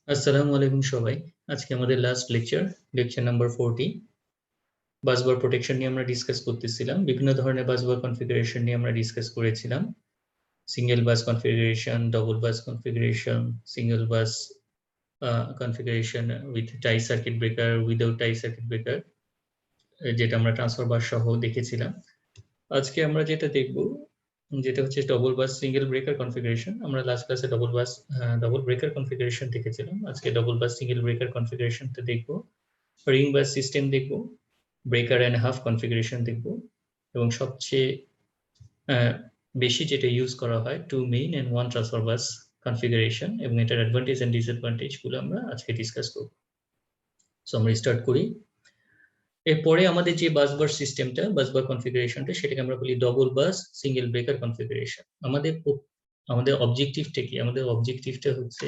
আসসালামু আলাইকুম সবাই। আজকে আমাদের লাস্ট লেকচার নাম্বার 40। বাসবার প্রোটেকশন নিয়ে আমরা ডিসকাস করতেছিলাম। বিভিন্ন ধরনের বাসবার কনফিগারেশন নিয়ে আমরা ডিসকাস করেছিলাম। Single bus configuration, double bus configuration, single bus configuration with tie circuit breaker, without tie circuit breaker, যেটা আমরা ট্রান্সফার বাস সহ দেখেছিলাম। আজকে আমরা যেটা দেখব যেটা হচ্ছে double bus single breaker configuration. আমরা লাস্ট ক্লাসে ডবল ব্রেকার কনফিগারেশন দেখেছিলাম। আজকে ডবল বাস সিঙ্গেল ব্রেকার কনফিগারেশনটা দেখব। রিং বাস সিস্টেম দেখব, ব্রেকার অ্যান্ড হাফ কনফিগারেশন দেখব, এবং সবচেয়ে বেশি যেটা ইউজ করা হয় 2 main and 1 transfer bus configuration, এবং এটার অ্যাডভান্টেজ এন্ড ডিসঅ্যাডভান্টেজ গুলো আমরা আজকে ডিসকাস করব। সো আমরা স্টার্ট করি। এরপরে আমাদের যে বাসবার সিস্টেমটা, বাসবার কনফিগারেশনটা, সেটাকে আমরা বলি double bus single breaker configuration. আমাদের অবজেক্টিভটা কি? আমাদের অবজেক্টিভটা হচ্ছে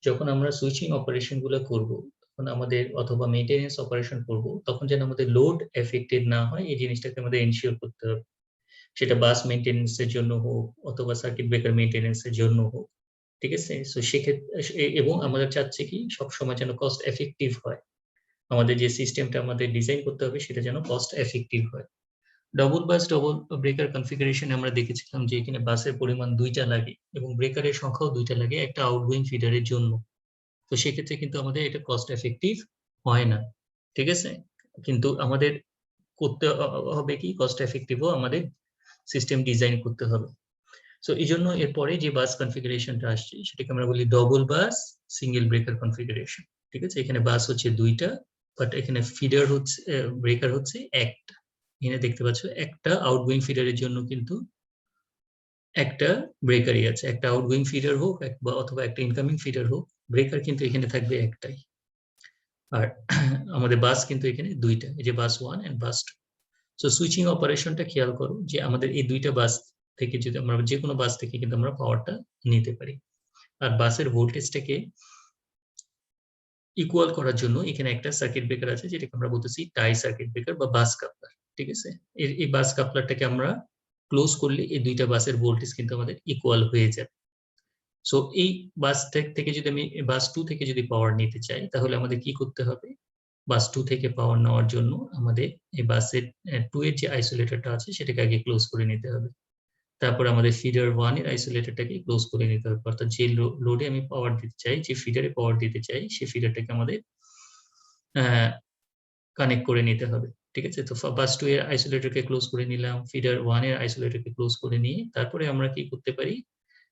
যখন আমরা সুইচিং অপারেশন গুলো করব, তখন আমাদের অথবা মেইনটেনেন্স অপারেশন করব, তখন যেন আমাদের লোড এফেক্টেড না হয়, এই জিনিসটাকে আমাদের এনশিওর করতে হবে। সেটা বাস মেইনটেনেন্সের জন্য হোক অথবা সার্কিট ব্রেকার মেইনটেনেন্সের জন্য হোক, ঠিক আছে? সো সেক্ষেত্রে এবং আমরা চাচ্ছি কি সবসময় যেন কস্ট এফেক্টিভ হয়। আমাদের যে সিস্টেমটা আমাদের ডিজাইন করতে হবে সেটা যেন কস্ট এফেক্টিভ হয়। ডবল ব্রেকার কনফিগারেশন আমরা দেখেছিলাম যে এখানে বাসের পরিমাণ 2টা লাগে এবং ব্রেকারের সংখ্যাও 2টা লাগে একটা আউটগোয়িং ফিডারের জন্য। তো সেক্ষেত্রে কিন্তু আমাদের এটা কস্ট এফেক্টিভ হয় না, ঠিক আছে? কিন্তু আমাদের করতে হবে কি, কস্ট এফেক্টিভও আমাদের সিস্টেম ডিজাইন করতে হবে। সো এই জন্য এরপরে যে বাস কনফিগারেশনটা আসছে সেটাকে আমরা বলি double bus single breaker configuration, ঠিক আছে? এখানে বাস হচ্ছে 2টা, বাট এখানে ফিডার হচ্ছে ব্রেকার হচ্ছে একটা। এখানে দেখতে পাচ্ছ একটা আউটগোয়িং ফিডারের জন্য কিন্তু একটা ব্রেকারই আছে। একটা আউটগোয়িং ফিডার হোক অথবা একটা ইনকামিং ফিডার হোক, ব্রেকার কিন্তু এখানে থাকবে একটাই। আর আমাদের বাস কিন্তু এখানে 2টা, এই যে বাস 1 এন্ড বাস 2। সো সুইচিং অপারেশনটা খেয়াল করো যে আমাদের এই 2টা বাস থেকে যদি আমরা যে কোনো বাস থেকে কিন্তু আমরা পাওয়ারটা নিতে পারি। আর বাসের ভোল্টেজটাকে ইকুয়াল করার জন্য এখানে একটা সার্কিট ব্রেকার আছে, যেটাকে আমরা বলতেছি টাই সার্কিট ব্রেকার বা বাস কাপলার, ঠিক আছে? এই বাস কাপলারটাকে আমরা ক্লোজ করলে এই 2টা বাসের ভোল্টেজ কিন্তু আমাদের ইকুয়াল হয়ে যাবে। সো এই বাস থেকে যদি আমি বাস 2 থেকে যদি পাওয়ার নিতে চাই, তাহলে আমাদের কি করতে হবে? বাস 2 থেকে পাওয়ার নেওয়ার জন্য আমাদের এই বাসের 2 এর যে আইসোলেটরটা আছে সেটাকে আগে ক্লোজ করে নিতে হবে। তারপর আমাদের ফিডার 1 এর আইসোলেটরটাকে ক্লোজ করে নিতে হবে। অর্থাৎ যে লোডে আমি পাওয়ার দিতে চাই, যে ফিডারে পাওয়ার দিতে চাই, সেই ফিডারটাকে আমাদের কানেক্ট করে নিতে হবে, ঠিক আছে? তো বাস 2 এর আইসোলেটরকে ক্লোজ করে নিলাম, ফিডার 1 এর আইসোলেটরকে ক্লোজ করে নিয়ে তারপরে আমরা কি করতে পারি?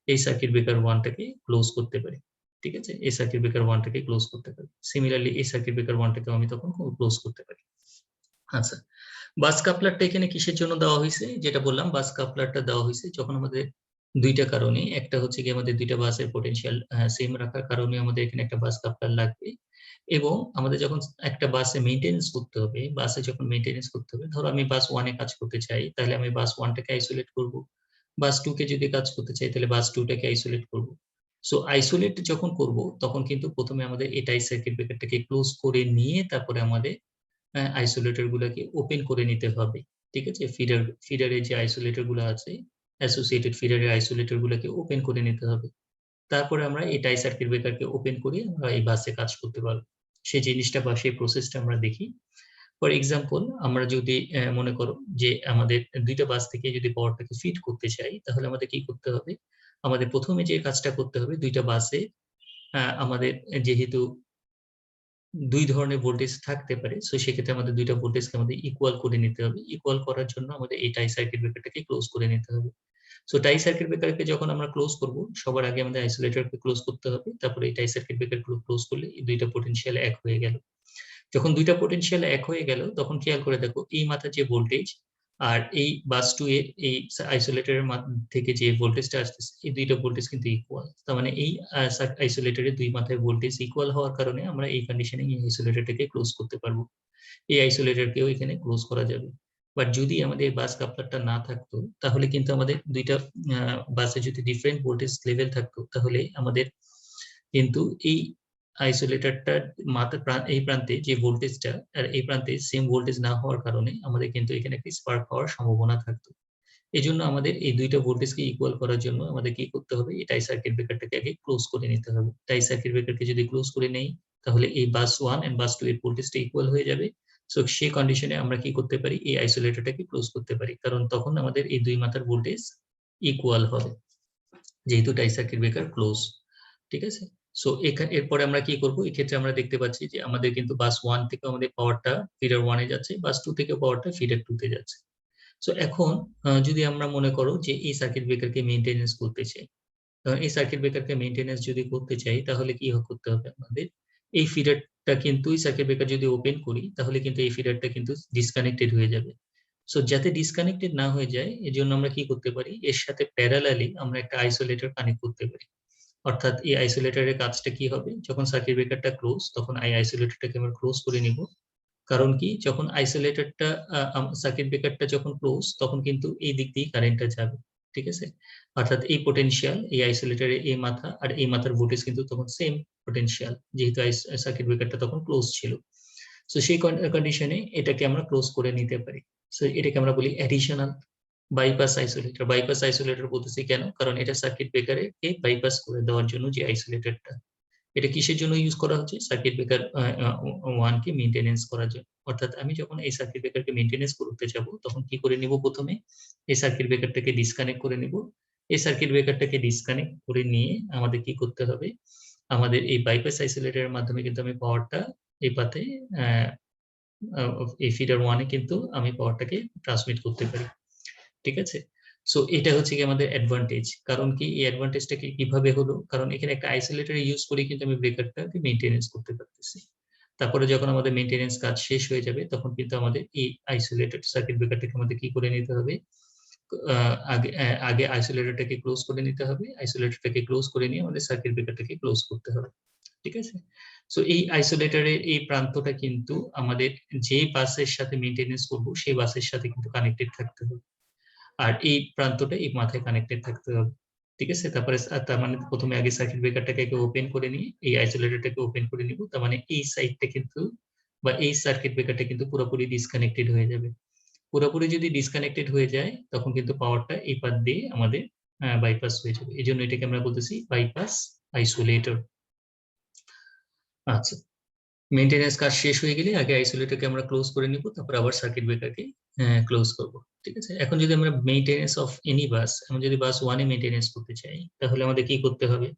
এই সার্কিট ব্রেকার 1 টাকে ক্লোজ করতে পারি, ঠিক আছে? এই সার্কিট ব্রেকার 1 টাকে ক্লোজ করতে পারি। সিমিলারলি এই সার্কিট ব্রেকার 1 টাকেও আমি তখন ক্লোজ করতে পারি। আচ্ছা, বাস কাপলারটা এখানে কিসের জন্য দেওয়া হয়েছে? যেটা বললাম, বাস কাপলারটা দেওয়া হয়েছে যখন আমাদের 2টা কারণে, একটা হচ্ছে কি আমাদের 2টা বাসের পটেনশিয়াল সেম রাখার কারণে আমাদের এখানে একটা বাস কাপলার লাগবে, এবং আমাদের যখন একটা বাসে মেইনটেনেন্স করতে হবে, বাসে যখন মেইনটেনেন্স করতে হবে, ধরো আমি বাস 1 এ কাজ করতে চাই, তাহলে আমি বাস 1 টাকে আইসোলেট করব। বাস 2 কে যদি কাজ করতে চাই, তাহলে বাস 2 টাকে আইসোলেট করব। সো আইসোলেট যখন করব, তখন কিন্তু প্রথমে আমাদের এটাই সার্কিট ব্রেকারটাকে ক্লোজ করে নিয়ে তারপরে আমাদের আইসোলেটর গুলোকে ওপেন করে নিতে হবে, ঠিক আছে? ফিডারের যে আইসোলেটর গুলো আছে, অ্যাসোসিয়েটেড ফিডারের আইসোলেটর গুলোকে ওপেন করে নিতে হবে। তারপরে আমরা এই টাই সার্কিট ব্রেকারকে ওপেন করে আমরা এই বাসে কাজ করতে পারবো। সেই জিনিসটা বা সেই প্রসেসটা আমরা দেখি। ফর এক্সাম্পল, আমরা যদি মনে করো যে আমাদের 2টা বাস থেকে যদি পাওয়ারটাকে ফিড করতে চাই, তাহলে আমাদের কি করতে হবে? আমাদের প্রথমে যে কাজটা করতে হবে, 2টা বাসে আমাদের যেহেতু 2 ধরনের ভোল্টেজ থাকতে পারে, সো সেক্ষেত্রে আমাদের 2টা ভোল্টেজকে আমাদের ইকুয়াল করে নিতে হবে। ইকুয়াল করার জন্য আমাদের এই টাই সার্কিট ব্রেকারটাকে ক্লোজ করে নিতে হবে। সো টাই সার্কিট ব্রেকারকে যখন আমরা ক্লোজ করব, সবার আগে আমাদের আইসোলেটরকে ক্লোজ করতে হবে। তারপরে এই টাই সার্কিট ব্রেকার ক্লোজ করলে এই 2টা পোটেনশিয়াল এক হয়ে গেল। যখন 2টা পোটেনশিয়াল এক হয়ে গেল, তখন খেয়াল করে দেখো এই মাথার যে ভোল্টেজ আর এই বাস 2 এর এই আইসোলেটরের থেকে যে ভোল্টেজটা আসতেছে, এই 2টা ভোল্টেজ কিন্তু ইকুয়াল। তার মানে এই আইসোলেটরের 2 মাথায় ভোল্টেজ ইকুয়াল হওয়ার কারণে আমরা এই কন্ডিশনে এই আইসোলেটরটাকে ক্লোজ করতে পারবো। এই আইসোলেটরকেও এখানে ক্লোজ করা যাবে। বাট যদি আমাদের বাস কাপলারটা না থাকতো, তাহলে কিন্তু আমাদের 2টা বাসে যদি ডিফারেন্ট ভোল্টেজ লেভেল থাকতো, তাহলে আমাদের কিন্তু এই আইসোলেটরটার এই প্রান্তে যে ভোল্টেজটা আর এই প্রান্তে সেম ভোল্টেজ না হওয়ার কারণে আমাদের কিন্তু এখানে একটা স্পার্ক হওয়ার সম্ভাবনা থাকতো। এই জন্য আমাদের এই দুইটা ভোল্টেজকে ইকুয়াল করার জন্য আমাদের কি করতে হবে, এই টাই সার্কিট ব্রেকারটাকে আগে ক্লোজ করে নিতে হবে। টাই সার্কিট ব্রেকারকে যদি ক্লোজ করে নেই তাহলে এই বাস 1 এন্ড বাস 2 এর ভোল্টেজটা ইকুয়াল হয়ে যাবে। সো সেই কন্ডিশনে আমরা কি করতে পারি, এই আইসোলেটরটাকে ক্লোজ করতে পারি, কারণ তখন আমাদের এই দুই মাথার ভোল্টেজ ইকুয়াল হবে যেহেতু টাই সার্কিট ব্রেকার ক্লোজ। ঠিক আছে, সো এরপরে আমরা কি করব, এই ক্ষেত্রে আমরা দেখতে পাচ্ছি যে আমাদের কিন্তু বাস 1 থেকে আমাদের পাওয়ারটা ফিডার 1 এ যাচ্ছে, বাস 2 থেকে পাওয়ারটা ফিডার 2 তে যাচ্ছে। সো এখন যদি আমরা মনে করো যে এই সার্কিট ব্রেকারকে মেইনটেনেন্স করতে চাই, এই সার্কিট ব্রেকারকে মেইনটেনেন্স যদি করতে চাই তাহলে কি করতে হবে আমাদের, এই ফিডারটা কিন্তু এই সার্কিট ব্রেকার যদি ওপেন করি তাহলে কিন্তু এই ফিডারটা কিন্তু ডিসকানেক্টেড হয়ে যাবে। সো যাতে ডিসকানেক্টেড না হয়ে যায় এর জন্য আমরা কি করতে পারি, এর সাথে প্যারালালি আমরা একটা আইসোলেটর কানেক্ট করতে পারি। অর্থাৎ এই আইসোলেটরের কাজটা কি হবে, যখন সার্কিট ব্রেকারটা ক্লোজ তখন এই আইসোলেটরটাকে আমরা ক্লোজ করে নিব। কারণ কি, যখন আইসোলেটরটা সার্কিট ব্রেকারটা যখন ক্লোজ তখন কিন্তু এই দিক দিয়ে কারেন্টটা যাবে। ঠিক আছে, অর্থাৎ এই পোটেনশিয়াল এই আইসোলেটরের এই মাথা আর এই মাথার ভোল্টেজ কিন্তু তখন সেম পোটেনশিয়াল, যেহেতু সার্কিট ব্রেকারটা তখন ক্লোজ ছিল। সো সেই কন্ডিশনে এটাকে আমরা ক্লোজ করে নিতে পারি। সো এটাকে আমরা বলি additional bypass isolator. Bypass isolator বলতেছি কেন, কারণ এটা সার্কিট ব্রেকারকে বাইপাস করে দেওয়ার জন্য যে আইসোলেটরটা, এটা কিসের জন্য ইউজ করা হচ্ছে, সার্কিট ব্রেকার 1 কে মেইনটেনেন্স করার জন্য। অর্থাৎ আমি যখন এই সার্কিট ব্রেকারকে মেইনটেনেন্স করতে যাব তখন কি করে নিব, প্রথমে এই সার্কিট ব্রেকারটাকে ডিসকানেক্ট করে নিব। এই সার্কিট ব্রেকারটাকে ডিসকানেক্ট করে নিয়ে আমাদের কি করতে হবে, আমাদের এই বাইপাস আইসোলেটরের মাধ্যমে কিন্তু আমি পাওয়ারটা এই পাতে এই ফিডার 1 এ কিন্তু আমি পাওয়ারটাকে ট্রান্সমিট করতে পারি। ঠিক আছে, সো এটা হচ্ছে কি আমাদের অ্যাডভান্টেজ। কারণ কি, এই অ্যাডভান্টেজটা কিভাবে হলো, কারণ এখানে একটা আইসোলেটর ইউজ করে কিন্তু আমি ব্রেকারটাকে মেইনটেনেন্স করতে পারতেছি। তারপরে যখন আমাদের মেইনটেনেন্স কাজ শেষ হয়ে যাবে তখন কিন্তু আমাদের এই আইসোলেটেড সার্কিট ব্রেকারটাকে আমাদের কি করে নিতে হবে, আগে আইসোলেটরটাকে ক্লোজ করে নিতে হবে, আইসোলেটরটাকে ক্লোজ করে নিয়ে আমাদের সার্কিট ব্রেকারটাকে ক্লোজ করতে হবে। ঠিক আছে, সো এই আইসোলেটরের এই প্রান্তটা কিন্তু আমাদের যে বাসের সাথে মেইনটেনেন্স করব সেই বাসের সাথে কিন্তু কানেক্টেড থাকতে হবে, আর এই প্রান্তটা এই মাথায় কানেক্টেড থাকতে হবে। ঠিক আছে, তারপরে তার মানে প্রথমে আগে সার্কিট ব্রেকারটাকে ওপেন করে নিয়ে এই আইসোলেটরটাকে ওপেন করে নিব, তার মানে এই সাইডটা কিন্তু বা এই সার্কিট ব্রেকারটা কিন্তু পুরোপুরি ডিসকানেক্টেড হয়ে যাবে। পুরোপুরি যদি ডিসকানেক্টেড হয়ে যায় তখন কিন্তু পাওয়ারটা এই পাশ দিয়ে আমাদের বাইপাস হয়ে যাবে। এই জন্য এটাকে আমরা বলতেছি বাইপাস আইসোলেটর। আচ্ছা, মেইনটেনেন্স কাজ শেষ হয়ে গেলে আগে আইসোলেটরকে আমরা ক্লোজ করে নিব, তারপর আবার সার্কিট ব্রেকারকে ক্লোজ করব। ঠিক আছে, এখন যদি আমরা মেইনটেনেন্স অফ এনি বাস, আমরা যদি বাস 1 এ মেইনটেনেন্স করতে চাই তাহলে আমাদের কি করতে হবে,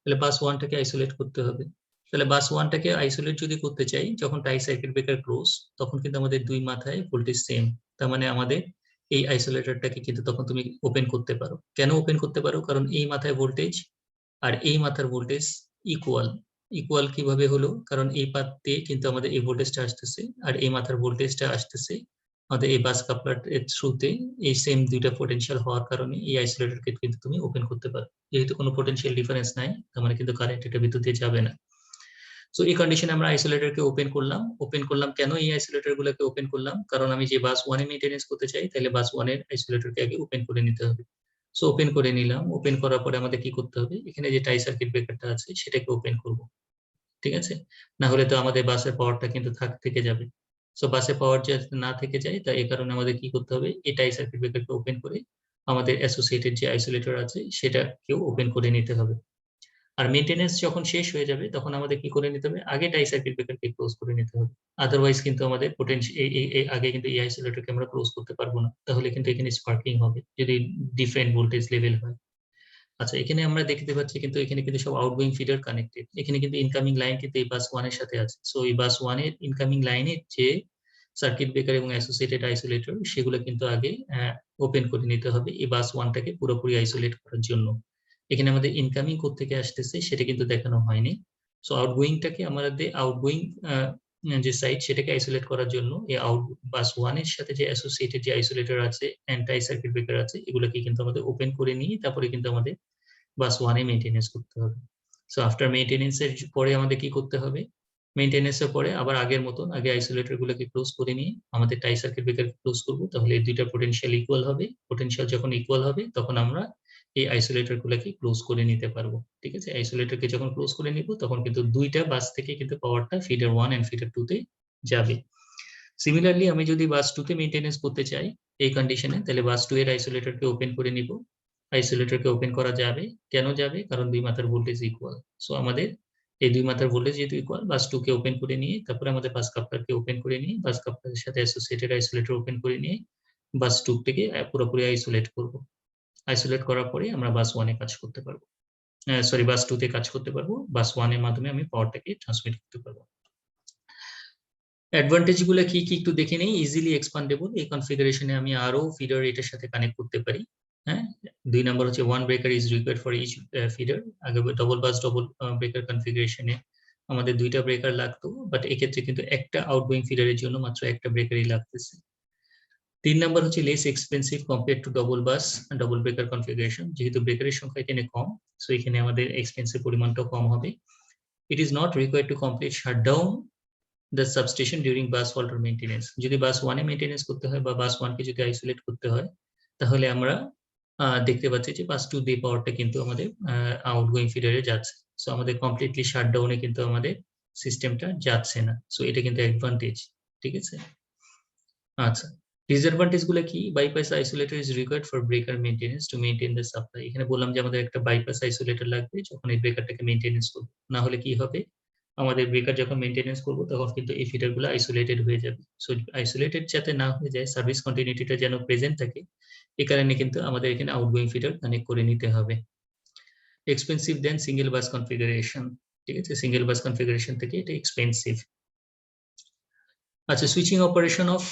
তাহলে বাস 1 টাকে আইসোলেট করতে হবে। তাহলে বাস 1 টাকে আইসোলেট যদি করতে চাই, যখন টাই সার্কিট ব্রেকার ক্লোজ তখন কিন্তু আমাদের দুই মাথায় ভোল্টেজ সেম, তার মানে আমাদের এই আইসোলেটরটাকে কিন্তু তখন তুমি ওপেন করতে পারো। কেন ওপেন করতে পারো, কারণ এই মাথায় ভোল্টেজ আর এই মাথার ভোল্টেজ ইকুয়াল। ইকুয়াল কিভাবে হলো, কারণ এই পাত দিয়ে কিন্তু আমাদের এই ভোল্টেজটা আসতেছে আর এই মাথার ভোল্টেজটা আসতেছে আমাদের এই বাস কাপলার এর থ্রুতে, এই সেম দুইটা পোটেনশিয়াল হওয়ার কারণে এই আইসোলেটরকে কিন্তু তুমি ওপেন করতে পারো। যেহেতু কোনো পোটেনশিয়াল ডিফারেন্স নাই তার মানে কিন্তু কারেন্ট এটা ভিতর দিয়ে যাবে না। সো এই কন্ডিশনে আমরা আইসোলেটরকে ওপেন করলাম। কেন এই আইসোলেটর গুলোকে ওপেন করলাম, কারণ আমি যে বাস 1 এ মেইনটেনেন্স করতে চাই তাহলে বাস 1 এর আইসোলেটরকে আগে ওপেন করে নিতে হবে। সো ওপেন করে নিলাম, ওপেন করার পরে আমাদের কি করতে হবে, এখানে যে টাই সার্কিট ব্রেকারটা আছে সেটাকে ওপেন করব। ঠিক আছে, না হলে তো আমাদের বাসের পাওয়ারটা কিন্তু থেকে যাবে। সো বাসে পাওয়ার যাতে না থেকে যায় তাই এই কারণে আমাদের কি করতে হবে, এই টাই সার্কিট ব্রেকারকে ওপেন করে আমাদের অ্যাসোসিয়েটেড যে আইসোলেটর আছে সেটাকেও ওপেন করে নিতে হবে। আর মেইনটেনেন্স যখন শেষ হয়ে যাবে তখন আমাদের কি করে নিতে হবে, আগে টাই সার্কিট ব্রেকারকে ক্লোজ করে নিতে হবে। আদারওয়াইজ কিন্তু আমাদের পোটেনশিয়াল আগে কিন্তু এই আইসোলেটরকে আমরা ক্লোজ করতে পারবো না, তাহলে কিন্তু এখানে স্পার্কিং হবে যদি ডিফারেন্ট ভোল্টেজ লেভেল হয়। আচ্ছা, এখানে আমরা দেখতে পাচ্ছি কিন্তু এখানে কিন্তু সব আউটগোয়িং ফিডার কানেক্টেড, এখানে কিন্তু ইনকামিং লাইন কিন্তু এই বাস 1 এর সাথে আছে। সো এই বাস 1 এর ইনকামিং লাইনের যে সার্কিট ব্রেকার এবং অ্যাসোসিয়েটেড আইসোলেটর সেগুলো কিন্তু আগে ওপেন করে নিতে হবে এই বাস 1 টাকে পুরোপুরি আইসোলেট করার জন্য। এখানে আমাদের ইনকামিং কোত্থেকে আসতেছে সেটা কিন্তু দেখানো হয়নি। সো আউটগোয়িংটাকে আমাদের আউটগোয়িং যে সাইড সেটাকে আইসোলেট করার জন্য এই বাস 1 এর সাথে যে অ্যাসোসিয়েটেড যে আইসোলেটর আছে অ্যান্টি সার্কিট ব্রেকার আছে এগুলোকে কিন্তু আমাদের ওপেন করে নিয়ে তারপরে কিন্তু আমাদের বাস 1 এ মেইনটেনেন্স করতে হবে। সো আফটার মেইনটেনেন্স এর পরে আমাদের কি করতে হবে, মেইনটেনেন্স এর পরে আবার আগের মতন আগে আইসোলেটর গুলোকে ক্লোজ করে নিয়ে আমাদের টাই সার্কিট ব্রেকার ক্লোজ করব, তাহলে এই দুইটা পোটেনশিয়াল ইকুয়াল হবে। পোটেনশিয়াল যখন ইকুয়াল হবে তখন আমরা এই আইসোলেটর গুলোকে ক্লোজ করে নিতে পারবো। ঠিক আছে, আইসোলেটরকে যখন ক্লোজ করে নিব তখন কিন্তু দুইটা বাস থেকে কিন্তু পাওয়ারটা ফিডার 1 এন্ড ফিডার 2 তে যাবে। সিমিলারলি আমি যদি বাস 2 তে মেইনটেনেন্স করতে চাই এই কন্ডিশনে, তাহলে বাস 2 এর আইসোলেটরকে ওপেন করে নিব। আইসোলেটরকে ওপেন করা যাবে, কেন যাবে? কারণ দুই মাথার ভোল্টেজ ইকুয়াল। সো আমাদের এই দুই মাথার ভোল্টেজ যেহেতু ইকুয়াল, বাস 2 কে ওপেন করে নিয়ে তারপরে আমাদের বাস কাপলারকে ওপেন করে নিয়ে বাস কাপলারের সাথে অ্যাসোসিয়েটেড আইসোলেটর ওপেন করে নিয়ে বাস 2 থেকে পুরোপুরি আইসোলেট করব। আইসোলেট করার পরে আমরা বাস 1 এ কাজ করতে পারবো, সরি বাস 2 তে কাজ করতে পারবো। বাস 1 এর মাধ্যমে আমি পাওয়ারটাকে ট্রান্সমিট করতে পারবো। অ্যাডভান্টেজ গুলো কি কি একটু দেখে নেই। ইজিলি এক্সপান্ডেবল, এই কনফিগারেশনে আমি আরো ফিডার এটার সাথে কানেক্ট করতে পারি। হ্যাঁ, 2 নাম্বার হচ্ছে one breaker is required for each feeder. আগে ডবল বাস ডবল ব্রেকার কনফিগারেশনে আমাদের দুইটা ব্রেকার লাগতো, বাট এক্ষেত্রে কিন্তু একটা আউটগোয়িং ফিডারের জন্য মাত্র একটা ব্রেকারই লাগতেছে। 3 নাম্বার হচ্ছে less expensive compare to double bus double breaker configuration. যেহেতু ব্রেকারের সংখ্যা এখানে কম, সো এখানে আমাদের এক্সপেন্সের পরিমাণটাও কম হবে। It is not required to complete shutdown the substation during bus fault or maintenance. যদি বাস 1 এ মেইনটেনেন্স করতে হয় বা বাস 1 কে যদি আইসোলেট করতে হয়, তাহলে আমরা দেখতে পাচ্ছি যে বাস 2 দিয়ে পাওয়ারটা কিন্তু আমাদের আউটগোয়িং ফিডারে যাচ্ছে। সো আমাদের কমপ্লিটলি শাটডাউনে কিন্তু আমাদের সিস্টেমটা যাচ্ছে না। সো এটা কিন্তু অ্যাডভান্টেজ, ঠিক আছে। আচ্ছা, ডিসঅ্যাডভান্টেজ গুলো কি? Bypass isolator is required for breaker maintenance to maintain the supply. এখানে বললাম যে আমাদের একটা বাইপাস আইসোলেটর লাগবে যখন এই ব্রেকারটাকে মেইনটেনেন্স করব, না হলে কি হবে, আমাদের ব্রেকার যখন মেইনটেনেন্স করব তখন কিন্তু এই ফিডারগুলো আইসোলেটেড হয়ে যাবে। সো আইসোলেটেড যাতে না হয়ে যায়, সার্ভিস কন্টিনিউটিটা যেন প্রেজেন্ট থাকে, এই কারণে কিন্তু আমাদের এখানে আউটগোয়িং ফিডার কানেক্ট করে নিতে হবে। এক্সপেন্সিভ দেন সিঙ্গেল বাস কনফিগারেশন, ঠিক আছে, সিঙ্গেল বাস কনফিগারেশন থেকে এটা এক্সপেন্সিভ। আচ্ছা, switching operation of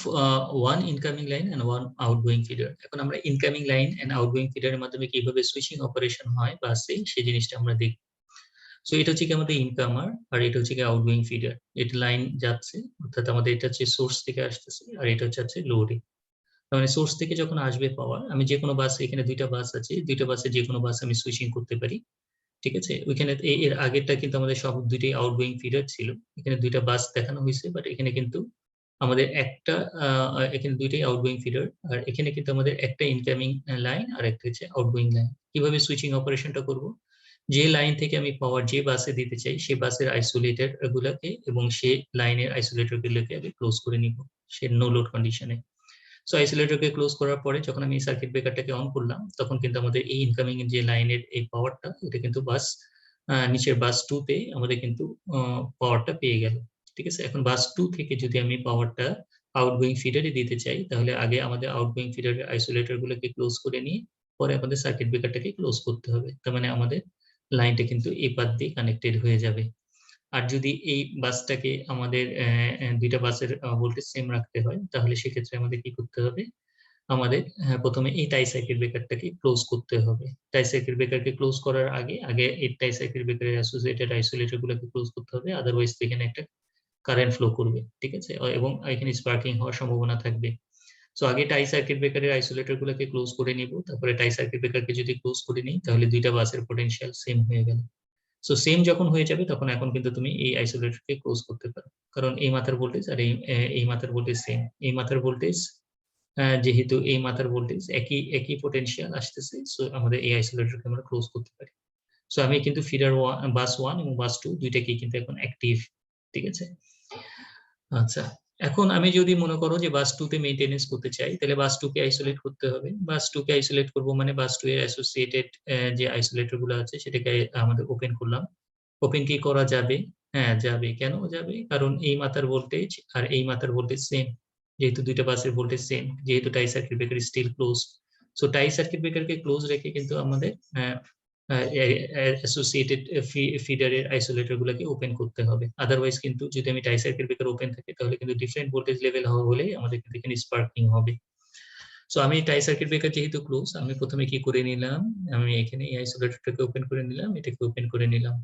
one incoming line and one outgoing feeder. এখন আমরা ইনকামিং লাইন এন্ড আউটগোয়িং ফিডারের মাধ্যমে কিভাবে সুইচিং অপারেশন হয় বাসে সেই জিনিসটা আমরা দেখব। সো এটা হচ্ছে কি আমাদের ইনকামার, আর এটা হচ্ছে কি আউটগোয়িং ফিডার। এটা লাইন যাচ্ছে, অর্থাৎ আমাদের এটা হচ্ছে সোর্স থেকে আসতেছে, আর এটা হচ্ছে লোডে। মানে সোর্স থেকে যখন আসবে পাওয়ার, আমি যে কোনো বাস, এখানে দুইটা বাস আছে, দুইটা বাসে যে কোনো বাস আমি সুইচিং করতে পারি, ঠিক আছে। ওইখানে এর আগেরটা কিন্তু আমাদের সব দুইটাই আউটগোয়িং ফিডার ছিল, এখানে দুইটা বাস দেখানো হয়েছে, বাট এখানে কিন্তু আমাদের একটা এখানে দুইটাই আউটগোয়িং ফিডার, আর এখানে কিন্তু আমাদের একটা ইনকামিং লাইন আর একটা হচ্ছে আউটগোয়িং লাইন। কিভাবে সুইচিং অপারেশনটা করব? যে লাইন থেকে আমি পাওয়ার যে বাসে দিতে চাই সেই বাসের আইসোলেটর গুলাকে এবং সে লাইনের আইসোলেটর গুলোকে আগে ক্লোজ করে নিব, সে নো লোড কন্ডিশনে। সো আইসোলেটরকে ক্লোজ করার পরে যখন আমি সার্কিট ব্রেকারটাকে অন করলাম, তখন কিন্তু আমাদের এই ইনকামিং যে লাইনের এই পাওয়ারটা, এটা কিন্তু বাস নিচের বাস 2 তে আমাদের কিন্তু পাওয়ারটা পেয়ে গেল, ঠিক আছে। এখন বাস 2 থেকে যদি আমি পাওয়ারটা আউটগোয়িং ফিডারে দিতে চাই, তাহলে আগে আমাদের আউটগোয়িং ফিডারের আইসোলেটর গুলোকে ক্লোজ করে নিয়ে পরে আমাদের সার্কিট ব্রেকারটাকে ক্লোজ করতে হবে। তার মানে আমাদের লাইনটা কিন্তু এই পাত দিয়ে কানেক্টেড হয়ে যাবে। আর যদি এই বাসটাকে আমাদের দুইটা বাসের ভোল্টেজ সেম রাখতে হয়, তাহলে সেক্ষেত্রে আমাদের কি করতে হবে, আমাদের প্রথমে এই টাই সার্কিট ব্রেকারটাকে ক্লোজ করতে হবে। টাই সার্কিট ব্রেকারকে ক্লোজ করার আগে এই টাই সার্কিট ব্রেকারের অ্যাসোসিয়েটেড আইসোলেটর গুলোকে ক্লোজ করতে হবে, আদারওয়াইজ এখানে একটা কারেন্ট ফ্লো করবে, ঠিক আছে, এবং এখানে স্পার্কিং হওয়ার সম্ভাবনা থাকবে। সো আগে টাই সার্কিট ব্রেকারের আইসোলেটর গুলোকে ক্লোজ করে নিব, তারপরে টাই সার্কিট ব্রেকারকে যদি ক্লোজ করে নিই, তাহলে দুইটা বাসের পোটেনশিয়াল সেম হয়ে গেল। সো সেম যখন হয়ে যাবে, তখন এখন কিন্তু তুমি এই আইসোলেটরকে ক্লোজ করতে পারো, কারণ এই মাথার ভোল্টেজ আর এই মাথার ভোল্টেজ সেম। এই মাথার ভোল্টেজ যেহেতু এই মাথার ভোল্টেজ একই পোটেনশিয়াল আসতেছে, সো আমাদের এই আইসোলেটরকে আমরা ক্লোজ করতে পারি। সো আমি কিন্তু ফিডার বাস 1 এবং বাস 2 দুইটাকেই কিন্তু এখন অ্যাক্টিভ, ঠিক আছে। আচ্ছা, এখন আমি যদি মনে করো যে বাস 2 তে মেইনটেনেন্স করতে চাই, তাহলে বাস 2 কে আইসোলেট করতে হবে। বাস 2 কে আইসোলেট করব মানে বাস 2 এর অ্যাসোসিয়েটেড যে আইসোলেটর গুলো আছে সেটাকে আমাদের ওপেন করলাম। ওপেন কি করা যাবে? হ্যাঁ যাবে। কেন যাবে? কারণ এই মাথার ভোল্টেজ আর এই মাথার ভোল্টেজ সেম, যেহেতু দুইটা বাসের ভোল্টেজ সেম, যেহেতু tie circuit breaker still close. So tie circuit ব্রেকারকে ক্লোজ রেখে কিন্তু আমাদের অ্যাসোসিয়েটেড ফিডারের আইসোলেটর গুলোকে ওপেন করতে হবে। আদারওয়াইজ কিন্তু যদি আমি টাই সার্কিট ব্রেকার ওপেন থাকে, তাহলে কিন্তু ডিফারেন্ট ভোল্টেজ লেভেল হলে আমাদের কিন্তু এখানে স্পার্কিং হবে। সো আমি টাই সার্কিট ব্রেকার যেহেতু ক্লোজ, আমি প্রথমে কি করে নিলাম, আমি এখানে এই আইসোলেটরটাকে ওপেন করে নিলাম, এটাকে ওপেন করে নিলাম।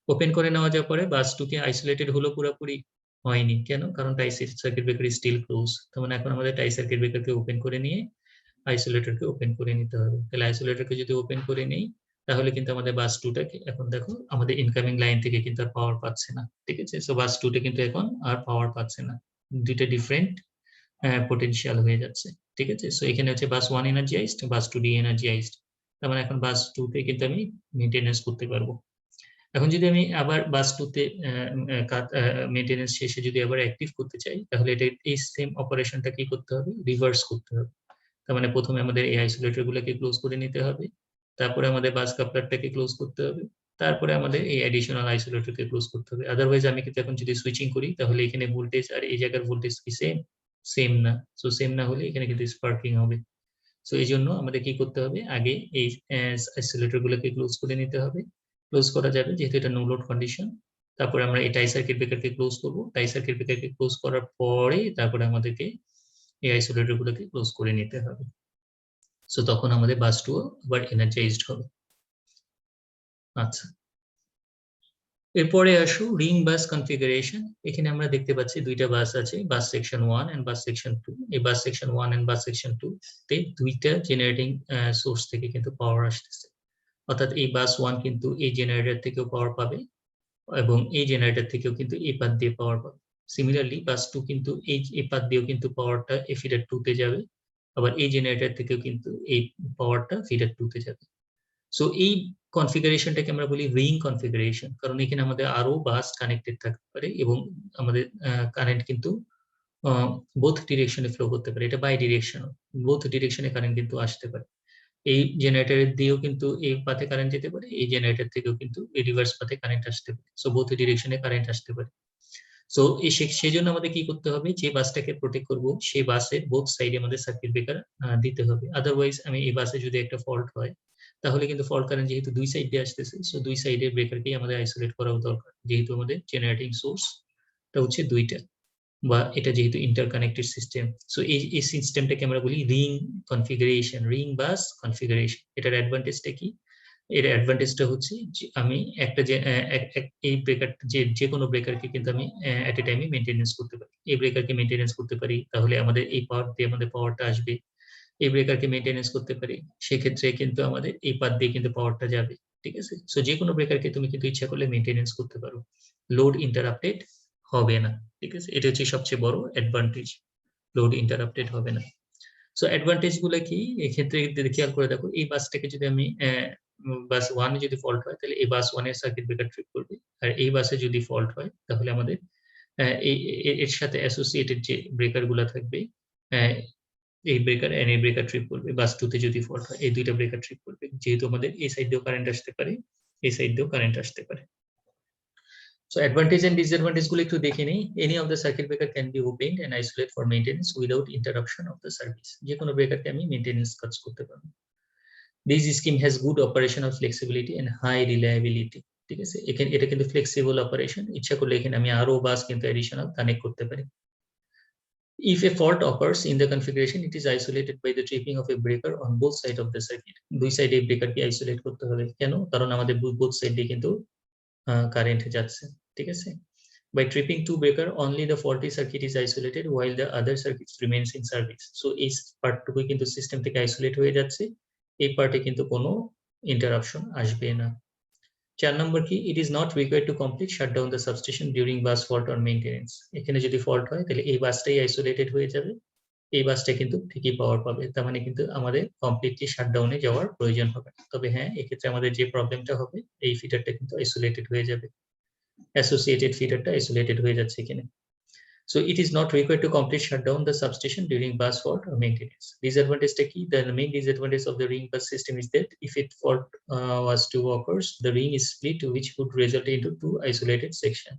ওপেন করে নেওয়া যাওয়ার পরে বাস 2 কে আইসোলেটেড হলো পুরোপুরি? হয়নি। কেন? কারণ টাই সার্কিট ব্রেকার স্টিল ক্লোজ। তার মানে এখন আমাদের টাই সার্কিট ব্রেকারকে ওপেন করে নিয়ে আইসোলেটরকে ওপেন করে নিতে হবে। তাহলে আইসোলেটরকে যদি ওপেন করে নেই, তাহলে কিন্তু আমাদের বাস 2টাকে এখন দেখো আমাদের ইনকামিং লাইন থেকে কিন্তু আর পাওয়ার পাচ্ছে না, ঠিক আছে। সো বাস 2টা কিন্তু এখন আর পাওয়ার পাচ্ছে না, দুইটা ডিফারেন্ট পোটেনশিয়াল হয়ে যাচ্ছে, ঠিক আছে। সো এখানে হচ্ছে বাস 1 এনার্জিয়াইজড, বাস 2 ডি এনার্জিয়াইজড। তার মানে এখন বাস 2 তে কিন্তু আমি মেইনটেনেন্স করতে পারবো। এখন যদি আমি আবার বাস 2 তে মেইনটেনেন্স শেষে যদি আবার অ্যাক্টিভ করতে চাই, তাহলে এটা এই সেম অপারেশনটা কি করতে হবে, রিভার্স করতে হবে। তার মানে প্রথমে আমাদের এই আইসোলেটর গুলোকে ক্লোজ করে নিতে হবে, তারপরে আমাদের বাস কাপলারটাকে ক্লোজ করতে হবে, তারপরে আমাদের এই অ্যাডিশনাল আইসোলেটরকে ক্লোজ করতে হবে। আদারওয়াইজ আমি কিন্তু এখন যদি সুইচিং করি তাহলে এখানে ভোল্টেজ আর এই জায়গার ভোল্টেজ কি সেম না। সো সেম না হলে এখানে কিন্তু স্পার্কিং হবে। সো এই জন্য আমাদের কি করতে হবে, আগে এই আইসোলেটর গুলোকে ক্লোজ করে নিতে হবে। ক্লোজ করা যাবে যেহেতু এটা নো লোড কন্ডিশন। তারপরে আমরা এই টাই সার্কিট ব্রেকারকে ক্লোজ করব, টাই সার্কিট ব্রেকারকে ক্লোজ করার পরে তারপরে আমাদেরকে এই আইসোলেটর গুলোকে ক্লোজ করে নিতে হবে। সো তখন আমাদের বাস 2 আবার এনার্জাইজড হবে। আচ্ছা, এরপরে আসো রিং বাস কনফিগারেশন। এখানে আমরা দেখতে পাচ্ছি দুইটা বাস আছে, বাস সেকশন 1 এন্ড বাস সেকশন 2। এই বাস সেকশন 1 এন্ড বাস সেকশন 2 তে দুইটা জেনারেটিং সোর্স থেকে কিন্তু পাওয়ার আসতেছে। অর্থাৎ এই বাস 1 কিন্তু এই জেনারেটর থেকেও পাওয়ার পাবে এবং এই জেনারেটর থেকেও কিন্তু এই পাত দিয়ে পাওয়ার পাবে। সিমিলারলি বাস 2 কিন্তু এই পাত দিয়েও কিন্তু পাওয়ারটা এই ফিডার 2 তে যাবে, আবার এই জেনারেটর থেকেও কিন্তু এই পাওয়ারটা ফিডার 2 তে যাবে। সো এই কনফিগারেশনটাকে আমরা বলি রিং কনফিগারেশন, কারণ এখানে আমাদের আরো বাস কানেক্টেড থাকতে পারে এবং আমাদের কারেন্ট কিন্তু বোথ ডিরেকশনে ফ্লো করতে পারে। এটা বাই ডিরেকশন, বোথ ডিরেকশনে কারেন্ট কিন্তু আসতে পারে। এই জেনারেটরের দিয়েও কিন্তু এই পাথে কারেন্ট যেতে পারে, এই জেনারেটর থেকেও কিন্তু এই রিভার্স পাথে কারেন্ট আসতে পারে। সো বোথ ডিরেকশনে কারেন্ট আসতে পারে। সো সেই জন্য আমাদের কি করতে হবে, যে বাসটাকে প্রোটেক্ট করব সেই বাসের বোথ সাইডে আমাদের সার্কিট ব্রেকার দিতে হবে। আদারওয়াইজ আমি এই বাসে যদি একটা ফল্ট হয় তাহলে কিন্তু ফল্ট কারেন্ট যেহেতু দুই সাইড দিয়ে আসতেছে, সো দুই সাইডের ব্রেকারকেই আমাদের আইসোলেট করা দরকার, যেহেতু আমাদের জেনারেটিং সোর্সটা হচ্ছে দুইটা, বা এটা যেহেতু ইন্টারকানেক্টেড সিস্টেম। সো এই সিস্টেমটাকে আমরা বলি রিং কনফিগারেশন, রিং বাস কনফিগারেশন। এটার অ্যাডভান্টেজটা কি? এর অ্যাডভান্টেজটা হচ্ছে যে আমি একটা যে এই ব্রেকার যে কোনো ব্রেকারকে কিন্তু আমি এট এ টাইমে মেনটেনেন্স করতে পারি। এই ব্রেকারকে মেনটেনেন্স করতে পারি, তাহলে আমাদের এই পাওয়ার দিয়ে আমাদের পাওয়ারটা আসবে। এই ব্রেকারকে মেনটেনেন্স করতে পারি, সেক্ষেত্রে কিন্তু আমাদের এই পাত দিয়ে কিন্তু পাওয়ারটা যাবে। ঠিক আছে, সো যে কোনো ব্রেকারকে তুমি কিন্তু ইচ্ছা করলে মেনটেনেন্স করতে পারো, লোড ইন্টারাপ্টেড হবে না। ঠিক আছে, এটা হচ্ছে সবচেয়ে বড় অ্যাডভান্টেজ, লোড ইন্টারাপ্টেড হবে না। সো অ্যাডভান্টেজ গুলো কি এক্ষেত্রে খেয়াল করে দেখো, এই বাসটাকে যদি আমি বাস 1 এ যদি ফল্ট হয় তাহলে এই বাস 1 এর সার্কিট ব্রেকার ট্রিপ করবে, আর এই বাসে যদি ফল্ট হয় তাহলে আমাদের এর সাথে অ্যাসোসিয়েটেড যে ব্রেকার গুলো থাকবে, এই ব্রেকার এন এই ব্রেকার ট্রিপ করবে। বাস 2 তে যদি ফল্ট হয় এই দুইটা ব্রেকার ট্রিপ করবে, যেহেতু আমাদের এই সাইড দিয়েও কারেন্ট আসতে পারে, এই সাইড দিয়েও কারেন্ট আসতে পারে। So advantage and disadvantage গুলো একটু দেখে নেই। Any of the circuit breaker can be opened and isolate for maintenance without interruption of the service. যে কোনো ব্রেকারকে আমি মেইনটেনেন্স কাজ করতে পারবো। This scheme has good operational flexibility and high reliability. ঠিক আছে, এটা কিন্তু ফ্লেক্সিবল অপারেশন, ইচ্ছা করলে এখানে আমি আরো বাস কিন্তু অ্যাডিশনাল কানেক্ট করতে পারি। If a fault occurs in the configuration, it is isolated by the tripping of a breaker on both sides of the circuit. দুই সাইডে ব্রেকারকে আইসোলেট করতে হবে, কেন? কারণ আমাদের both সাইডে কিন্তু কারেন্ট যাচ্ছে। ঠিক আছে, by tripping two breaker only the faulty circuit is isolated while the other circuits remains in service. So এই পার্টটুকু কিন্তু সিস্টেম থেকে আইসোলেট হয়ে যাচ্ছে, এই পার্টে কিন্তু কোনো ইন্টারাপশন আসবে না। 4 নম্বর কি, it is not required to complete shut down the substation during bus fault or maintenance. এখানে যদি ফল্ট হয় তাহলে এই বাসটাই আইসোলেটেড হয়ে যাবে, এই বাসটা কিন্তু ঠিকই পাওয়ার পাবে, তার মানে কিন্তু আমাদের কমপ্লিটলি শাটডাউনে যাওয়ার প্রয়োজন হবে না। তবে হ্যাঁ, এক্ষেত্রে আমাদের যে প্রবলেমটা হবে, এই ফিডারটা কিন্তু আইসোলেটেড হয়ে যাবে, অ্যাসোসিয়েটেড ফিডারটা আইসোলেটেড হয়ে যাচ্ছে এখানে। So it is not required to complete shutdown the substation during bus fault or maintenance. Disadvantage টা কি? The main disadvantage of the ring bus system is that if it fault was to occurs, the ring is split, which would result into two isolated section.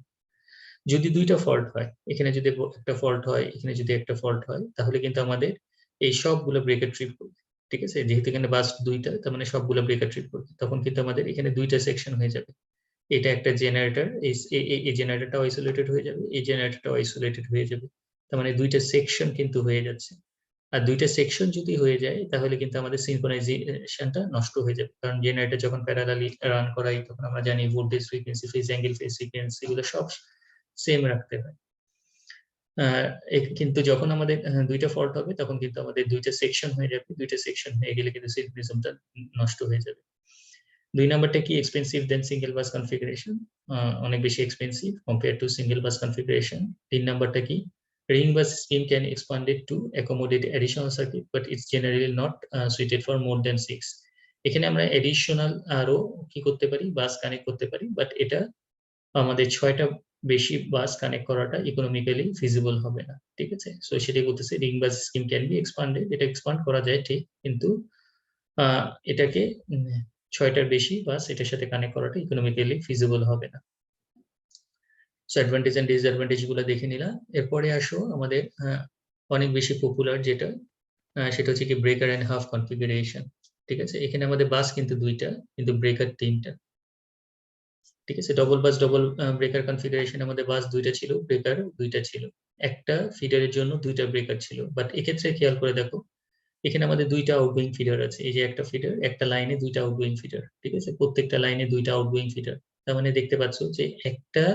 যদি দুইটা fault হয়, এখানে যদি একটা fault হয়, এখানে যদি একটা ফল্ট হয়, তাহলে কিন্তু আমাদের এই সবগুলো ব্রেকার ট্রিপ করবে। ঠিক আছে, যেহেতু এখানে বাস দুইটা, তার মানে সবগুলো ব্রেকার ট্রিপ করবে, তখন কিন্তু আমাদের এখানে দুইটা সেকশন হয়ে যাবে। এটা একটা জেনারেটর, এই জেনারেটরটাও আইসোলেটেড হয়ে যাবে, এই জেনারেটরটাও আইসোলেটেড হয়ে যাবে, তার মানে দুইটা সেকশন কিন্তু হয়ে যাচ্ছে। আর দুইটা সেকশন যদি হয়ে যায় তাহলে কিন্তু আমাদের সিনক্রোনাইজেশনটা নষ্ট হয়ে যাবে, কারণ জেনারেটর যখন প্যারালালি রান করাই তখন আমরা জানি voltage frequency, phase angle, phase sequence এগুলো সব সেম রাখতে হয়। কিন্তু যখন আমাদের দুইটা ফল্ট হবে তখন কিন্তু আমাদের দুইটা সেকশন হয়ে যাবে, দুইটা সেকশন হয়ে গেলে কিন্তু সিনক্রোনিজমটা নষ্ট হয়ে যাবে। 2 নাম্বারটা কি, এক্সপেন্সিভ দেন সিঙ্গেল বাস কনফিগারেশন, অনেক বেশি expensive compare to single bus configuration. 3 নাম্বারটা কি, ring bus scheme can expanded to accommodate additional circuit but it's generally not suited for more than 6। এখানে আমরা অ্যাডিশনাল আরো কি করতে পারি, বাস কানেক্ট করতে পারি, বাট এটা আমাদের 6টা বেশি বাস কানেক্ট করাটা ইকোনমিক্যালি ফিজিবল হবে না, ঠিক আছে। সো সেটাই বলতেছে ring bus scheme can be expanded, এটা এক্সপান্ড করা যায় ঠিক, কিন্তু এটাকে 6টার বেশি বাস এটার সাথে কানেক্ট করাটা ইকোনমিক্যালি ফিজিবল হবে না। সো অ্যাডভান্টেজ এন্ড ডিসঅ্যাডভান্টেজ গুলো দেখে নিলাম। এরপরে আসো আমাদের অনেক বেশি পপুলার যেটা, সেটা হচ্ছে কি ব্রেকার এন্ড হাফ কনফিগারেশন, ঠিক আছে। এখানে আমাদের বাস কিন্তু 2টা, কিন্তু ব্রেকার 3টা, ঠিক আছে। Double bus double breaker configuration আমাদের বাস 2টা ছিল, ব্রেকার 2টা ছিল, একটা ফিডারের জন্য 2টা ব্রেকার ছিল। বাট এক্ষেত্রে খেয়াল করে দেখো এখানে আমাদের 2টা আউটগোয়িং ফিডার আছে, এই যে একটা ফিডার, একটা লাইনে 2টা আউটগোয়িং ফিডার, ঠিক আছে, প্রত্যেকটা লাইনে 2টা আউটগোয়িং ফিডার। তার মানে দেখতে পাচ্ছ যে একটা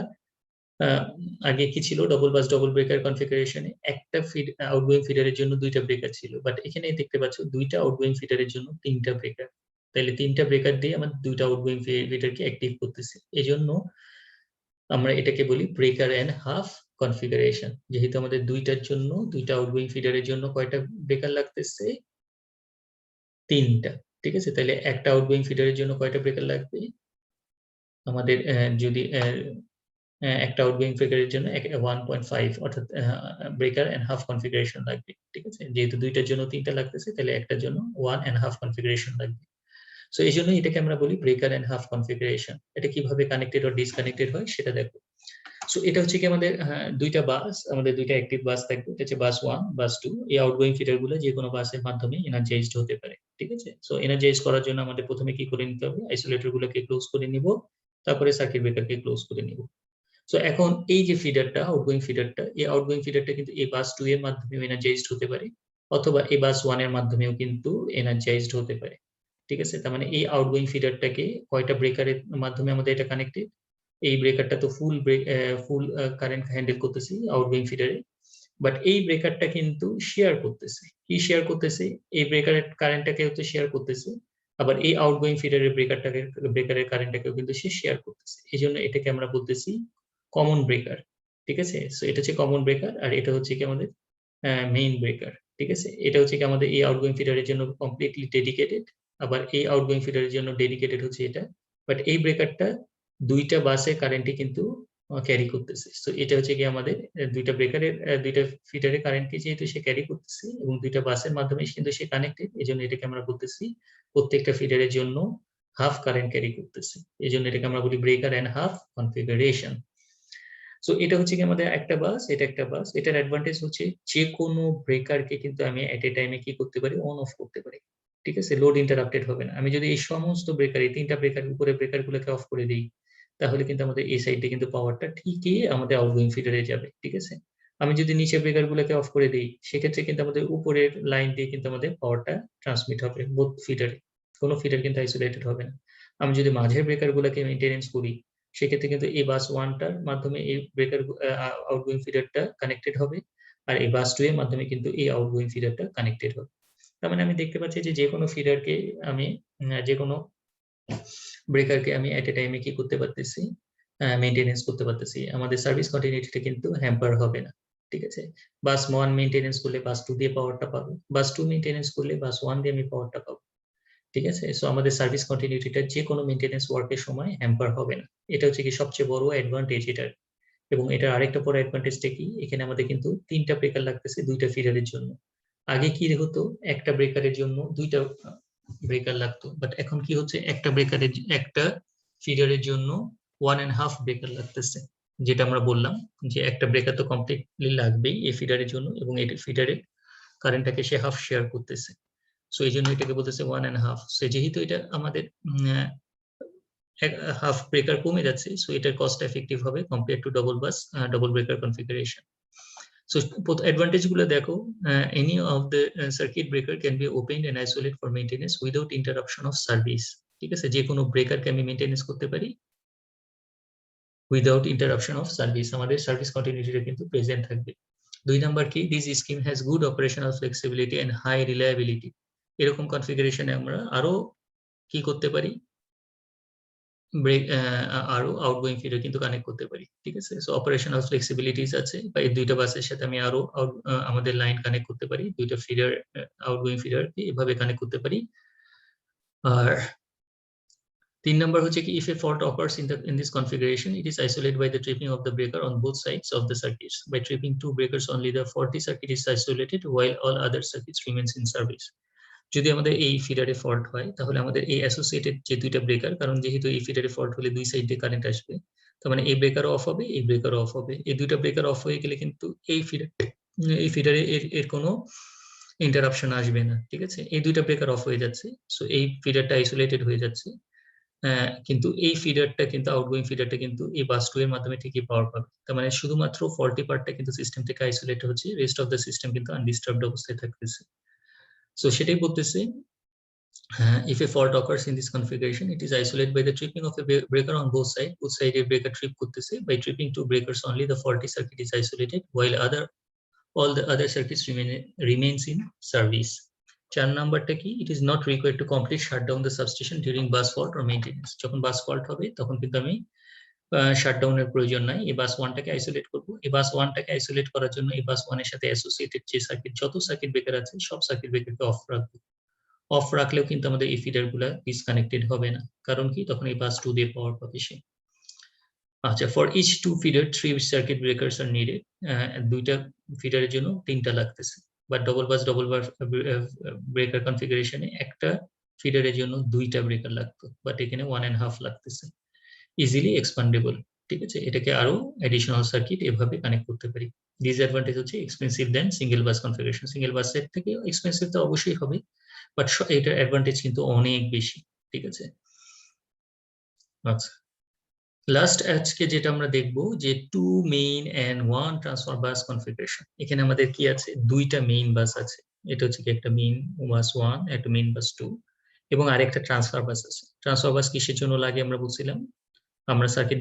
আগে কি ছিল ডবল বাস ডবল ব্রেকার কনফিগারেশনে একটা ফিড আউটগোয়িং ফিডারের জন্য 2টা ব্রেকার ছিল, বাট এখানে দেখতে পাচ্ছ 2টা আউটগোয়িং ফিডারের জন্য 3টা ব্রেকার। তাহলে 3টা ব্রেকার দিয়ে আমরা 2টা আউটগোয়িং ফিডারকে অ্যাক্টিভ করতেছি, এজন্য আমরা এটাকে বলি ব্রেকার এন্ড হাফ কনফিগারেশন। যেহেতু আমাদের 2টার জন্য 2টা আউটগোয়িং ফিডারের জন্য কয়টা ব্রেকার লাগতেছে, 3টা, ঠিক আছে। তাহলে একটা আউটগোয়িং ফিডারের জন্য কয়টা ব্রেকার লাগবে আমাদের, যদি একটা আউটগোয়িং ব্রেকারের জন্য 1.5 অর্থাৎ ব্রেকার এন্ড হাফ কনফিগারেশন লাগবে, ঠিক আছে। যেহেতু 2টার জন্য 3টা লাগতেছে, তাহলে একটার জন্য 1.5 কনফিগারেশন লাগবে। সো এই জন্য এটাকে আমরা বলি ব্রেকার এন্ড হাফ কনফিগারেশন। এটা কিভাবে কানেক্টেড ও ডিসকানেক্টেড হয় সেটা দেখো। সো এটা হচ্ছে কি আমাদের 2টা বাস, আমাদের 2টা অ্যাক্টিভ বাস থাকবে, এটা হচ্ছে বাস 1 বাস 2। এই আউটগোয়িং ফিডার গুলো যে কোনো বাসের মাধ্যমে এনার্জাইজড হতে পারে, ঠিক আছে। সো এনার্জাইজ করার জন্য আমাদের প্রথমে কি করে নিতে হবে, আইসোলেটর গুলোকে ক্লোজ করে নিব, তারপরে সার্কিট ব্রেকারকে ক্লোজ করে নিব। সো এখন এই যে ফিডারটা আউটগোয়িং ফিডারটা, এই আউটগোয়িং ফিডারটা কিন্তু এই বাস 2 এর মাধ্যমে এনার্জাইজড হতে পারে, অথবা এই বাস 1 এর মাধ্যমেও কিন্তু এনার্জাইজড হতে পারে, ঠিক আছে। তার মানে এই আউটগোয়িং ফিডারটাকে কয়টা ব্রেকারের মাধ্যমে আমাদের এটা কানেক্টেড, এই ব্রেকারটা তো ফুল কারেন্ট হ্যান্ডেল করতেছি আউটগোয়িং ফিডারে, বাট এই ব্রেকারটা কিন্তু শেয়ার করতেছে, কি শেয়ার করতেছে, এই ব্রেকারের কারেন্টটাকে হচ্ছে শেয়ার করতেছে, আবার এই আউটগোয়িং ফিডারের ব্রেকারের কারেন্টটাকেও কিন্তু সে শেয়ার করতেছে। এই জন্য এটাকে আমরা বলতেছি কমন ব্রেকার, ঠিক আছে। সো এটা হচ্ছে কমন ব্রেকার, আর এটা হচ্ছে কি আমাদের মেইন ব্রেকার, ঠিক আছে। এটা হচ্ছে কি আমাদের এই আউটগোয়িং ফিডারের জন্য কমপ্লিটলি ডেডিকেটেড, আবার এই আউটগোয়িং ফিডারের জন্য ডেডিকেটেড হচ্ছে এটা। বাট এই ব্রেকারটা 2টা বাসে কারেন্টে কিন্তু ক্যারি করতেছে। সো এটা হচ্ছে কি আমাদের 2টা ব্রেকারের 2টা ফিডারের কারেন্টকে যেহেতু সে ক্যারি করতেছে এবং 2টা বাসের মাধ্যমে কিন্তু সে কানেক্টেড, এই জন্য এটাকে আমরা বলতেছি প্রত্যেকটা ফিডারের জন্য হাফ কারেন্ট ক্যারি করতেছে, এই জন্য এটাকে আমরা বলি breaker and half configuration. So এটা হচ্ছে কি আমাদের একটা বাস, এটা একটা বাস। এটার অ্যাডভান্টেজ হচ্ছে যে কোনো ব্রেকারকে কিন্তু আমি এট এ টাইমে কি করতে পারি, অন অফ করতে পারি, ঠিক আছে। লোড ইন্টারাপ্টেড হবে না। আমি যদি এই সমস্ত ব্রেকার, এই 3টা ব্রেকার উপরে ব্রেকার গুলোকে অফ করে দিই, তাহলে কিন্তু আমাদের এই সাইডে কিন্তু পাওয়ারটা ঠিকই আমাদের আউটগোয়িং ফিডারে যাবে, ঠিক আছে। আমি যদি নিচে ব্রেকার গুলোকে অফ করে দিই, সেক্ষেত্রে কিন্তু আমাদের উপরের লাইন দিয়ে কিন্তু আমাদের পাওয়ারটা ট্রান্সমিট হবে বোথ ফিডারে, কোনো ফিডার কিন্তু আইসোলেটেড হবে না। আমি যদি মাঝের ব্রেকার গুলোকে মেইনটেনেন্স করি, সেক্ষেত্রে কিন্তু এই বাস 1টার মাধ্যমে এই ব্রেকার আউটগোয়িং ফিডারটা কানেক্টেড হবে, আর এই বাস 2 এর মাধ্যমে কিন্তু এই আউটগোয়িং ফিডারটা কানেক্টেড হবে। তার মানে আমি দেখতে পাচ্ছি যে কোনো ফিডারকে আমি যে কোনো ব্রেকারকে আমি এট এ টাইমে কি করতে পারতেছি, মেইনটেনেন্স করতে পারতেছি। আমাদের সার্ভিস কন্টিনিউটিটা কিন্তু হ্যাম্পার হবে না, ঠিক আছে। বাস 1 মেইনটেনেন্স করলে বাস 2 দিয়ে পাওয়ারটা পাবো, বাস 2 মেইনটেনেন্স করলে বাস 1 দিয়ে আমি পাওয়ারটা পাবো, ঠিক আছে। সো আমাদের সার্ভিস কন্টিনিউটিটা যে কোনো মেইনটেনেন্স ওয়ার্কের সময় হ্যাম্পার হবে না। এটা হচ্ছে কি সবচেয়ে বড় অ্যাডভান্টেজ এটার। এবং এটার আরেকটা বড় অ্যাডভান্টেজটা কি, এখানে আমাদের কিন্তু 3টা ব্রেকার লাগতেছে 2টা ফিডারের জন্য। আগে কি হতো, একটা ব্রেকারের জন্য 2টা ব্রেকার লাগতো, বাট এখন কি হচ্ছে, একটা ব্রেকারের একটা ফিডারের জন্য 1.5 ব্রেকার লাগতেছে। যেটা আমরা বললাম যে একটা ব্রেকার তো কমপ্লিটলি লাগবেই এই ফিডারের জন্য, এবং এই ফিডারের কারেন্টটাকে সে হাফ শেয়ার করতেছে। সো এই জন্য এটাকে বলতেছে 1.5। সো যেহেতু এটা আমাদের হাফ ব্রেকার কমে যাচ্ছে, সো এটার কস্ট এফেক্টিভ হবে compare to double breaker configuration. So advantage গুলো দেখো, any of the circuit breaker can be opened and isolate for maintenance without interruption of service, ঠিক আছে। যে কোনো ব্রেকারকে আমি মেইনটেনেন্স করতে পারি উইদাউট ইন্টারাপশন অফ সার্ভিস, আমাদের সার্ভিস কন্টিনিউটিটা কিন্তু প্রেজেন্ট থাকবে। 2 নাম্বার কি, this scheme has good operational flexibility and high reliability. এরকম কনফিগারেশনে আমরা আরো কি করতে পারি, আরো আউটগোয়িং ফিডার কিন্তু কানেক্ট করতে পারি, ঠিক আছে। সো অপারেশনাল ফ্লেক্সিবিলিটিস আছে, বা এই 2টা বাসের সাথে আমি আরো আমাদের লাইন কানেক্ট করতে পারি, 2টা ফিডার আউটগোয়িং ফিডার এভাবে কানেক্ট করতে পারি। আর 3 number হচ্ছে কি if a fault occurs in this configuration, it is isolated by the tripping of the breaker on both sides of the circuits. By tripping 2 breakers, only the faulty circuit is isolated while all other circuits remains in service. যদি আমাদের এই ফিডারে fault হয় তাহলে আমাদের এই associated যে দুইটা breaker, কারণ যেহেতু এই ফিডারে ফল্ট হলে দুই সাইড দিয়ে কারেন্ট আসবে, তার মানে এই ব্রেকারও অফ হবে, এই ব্রেকারও অফ হবে। এই দুইটা ব্রেকার অফ হয়ে গেলে কিন্তু এই ফিডারে এর কোনো ইন্টারাপশন আসবে না, ঠিক আছে? এই দুইটা ব্রেকার অফ হয়ে যাচ্ছে, সো এই ফিডারটা আইসোলেটেড হয়ে যাচ্ছে। কিন্তু এই ফিডারটা কিন্তু আউটগোয়িং ফিডারটা কিন্তু এই বাস 2 এর মাধ্যমে ঠিকই পাওয়ার পাবে। তার মানে শুধুমাত্র ফল্টি পার্টটা কিন্তু সিস্টেম থেকে আইসোলেট হচ্ছে, রেস্ট অফ দ্য সিস্টেম কিন্তু আনডিস্টার্বড অবস্থায় থাকতেছে। সো সেটাই বলতেছে, if a fault occurs in this configuration, it is isolated by the tripping of a breaker on both sides. Both sides এর breaker trip করতেছে। By tripping 2 breakers only, the faulty circuit is isolated while all the other circuits remains in service. 4 নাম্বারটা কি? It is not required to complete shut down the substation during bus fault or maintenance. যখন বাস fault হবে তখন কিন্তু আমি শাটডাউনের প্রয়োজন নাই। এই বাস 1 টাকে আইসোলেট করব। এই বাস 1 টাকে আইসোলেট করার জন্য এই বাস 1 এর সাথে অ্যাসোসিয়েটেড যে সার্কিট, যত সার্কিট ব্রেকার আছে সব সার্কিট ব্রেকারকে অফ রাখবো। অফ রাখলেও কিন্তু আমাদের এই ফিডার গুলা ডিসকানেক্টেড হবে না, কারণ কি? তখন এই বাস 2 দিয়ে পাওয়ার পাবে সে। আচ্ছা, for each 2 feeder 3 circuit breakers are needed. দুইটা ফিডারের জন্য 3টা লাগতেছে, বা ডবল বাস ব্রেকার কনফিগারেশনে একটা ফিডারের জন্য 2টা ব্রেকার লাগতো, বাট এখানে 1.5 লাগতেছে। ইজিলি এক্সপান্ডেবল, ঠিক আছে? এটাকে আরো অ্যাডিশনাল সার্কিট এভাবে কানেক্ট করতে পারি। ডিসঅ্যাডভান্টেজ হচ্ছে এক্সপেন্সিভ দেন সিঙ্গেল বাস কনফিগারেশন। সিঙ্গেল বাসের থেকে এক্সপেন্সিভ তো অবশ্যই হবে, বাট এটার অ্যাডভান্টেজ কিন্তু অনেক বেশি, ঠিক আছে? আচ্ছা, লাস্ট আজকে যেটা আমরা দেখবো যে 2 main and 1 transfer bus configuration. এখানে আমাদের কি আছে? দুইটা মেইন বাস আছে। এটা হচ্ছে কি একটা মেইন বাস 1, একটা মেইন বাস 2, এবং আরেকটা ট্রান্সফার বাস আছে। ট্রান্সফার বাস কিসের জন্য লাগে আমরা বলছিলাম? আমরা সার্কিট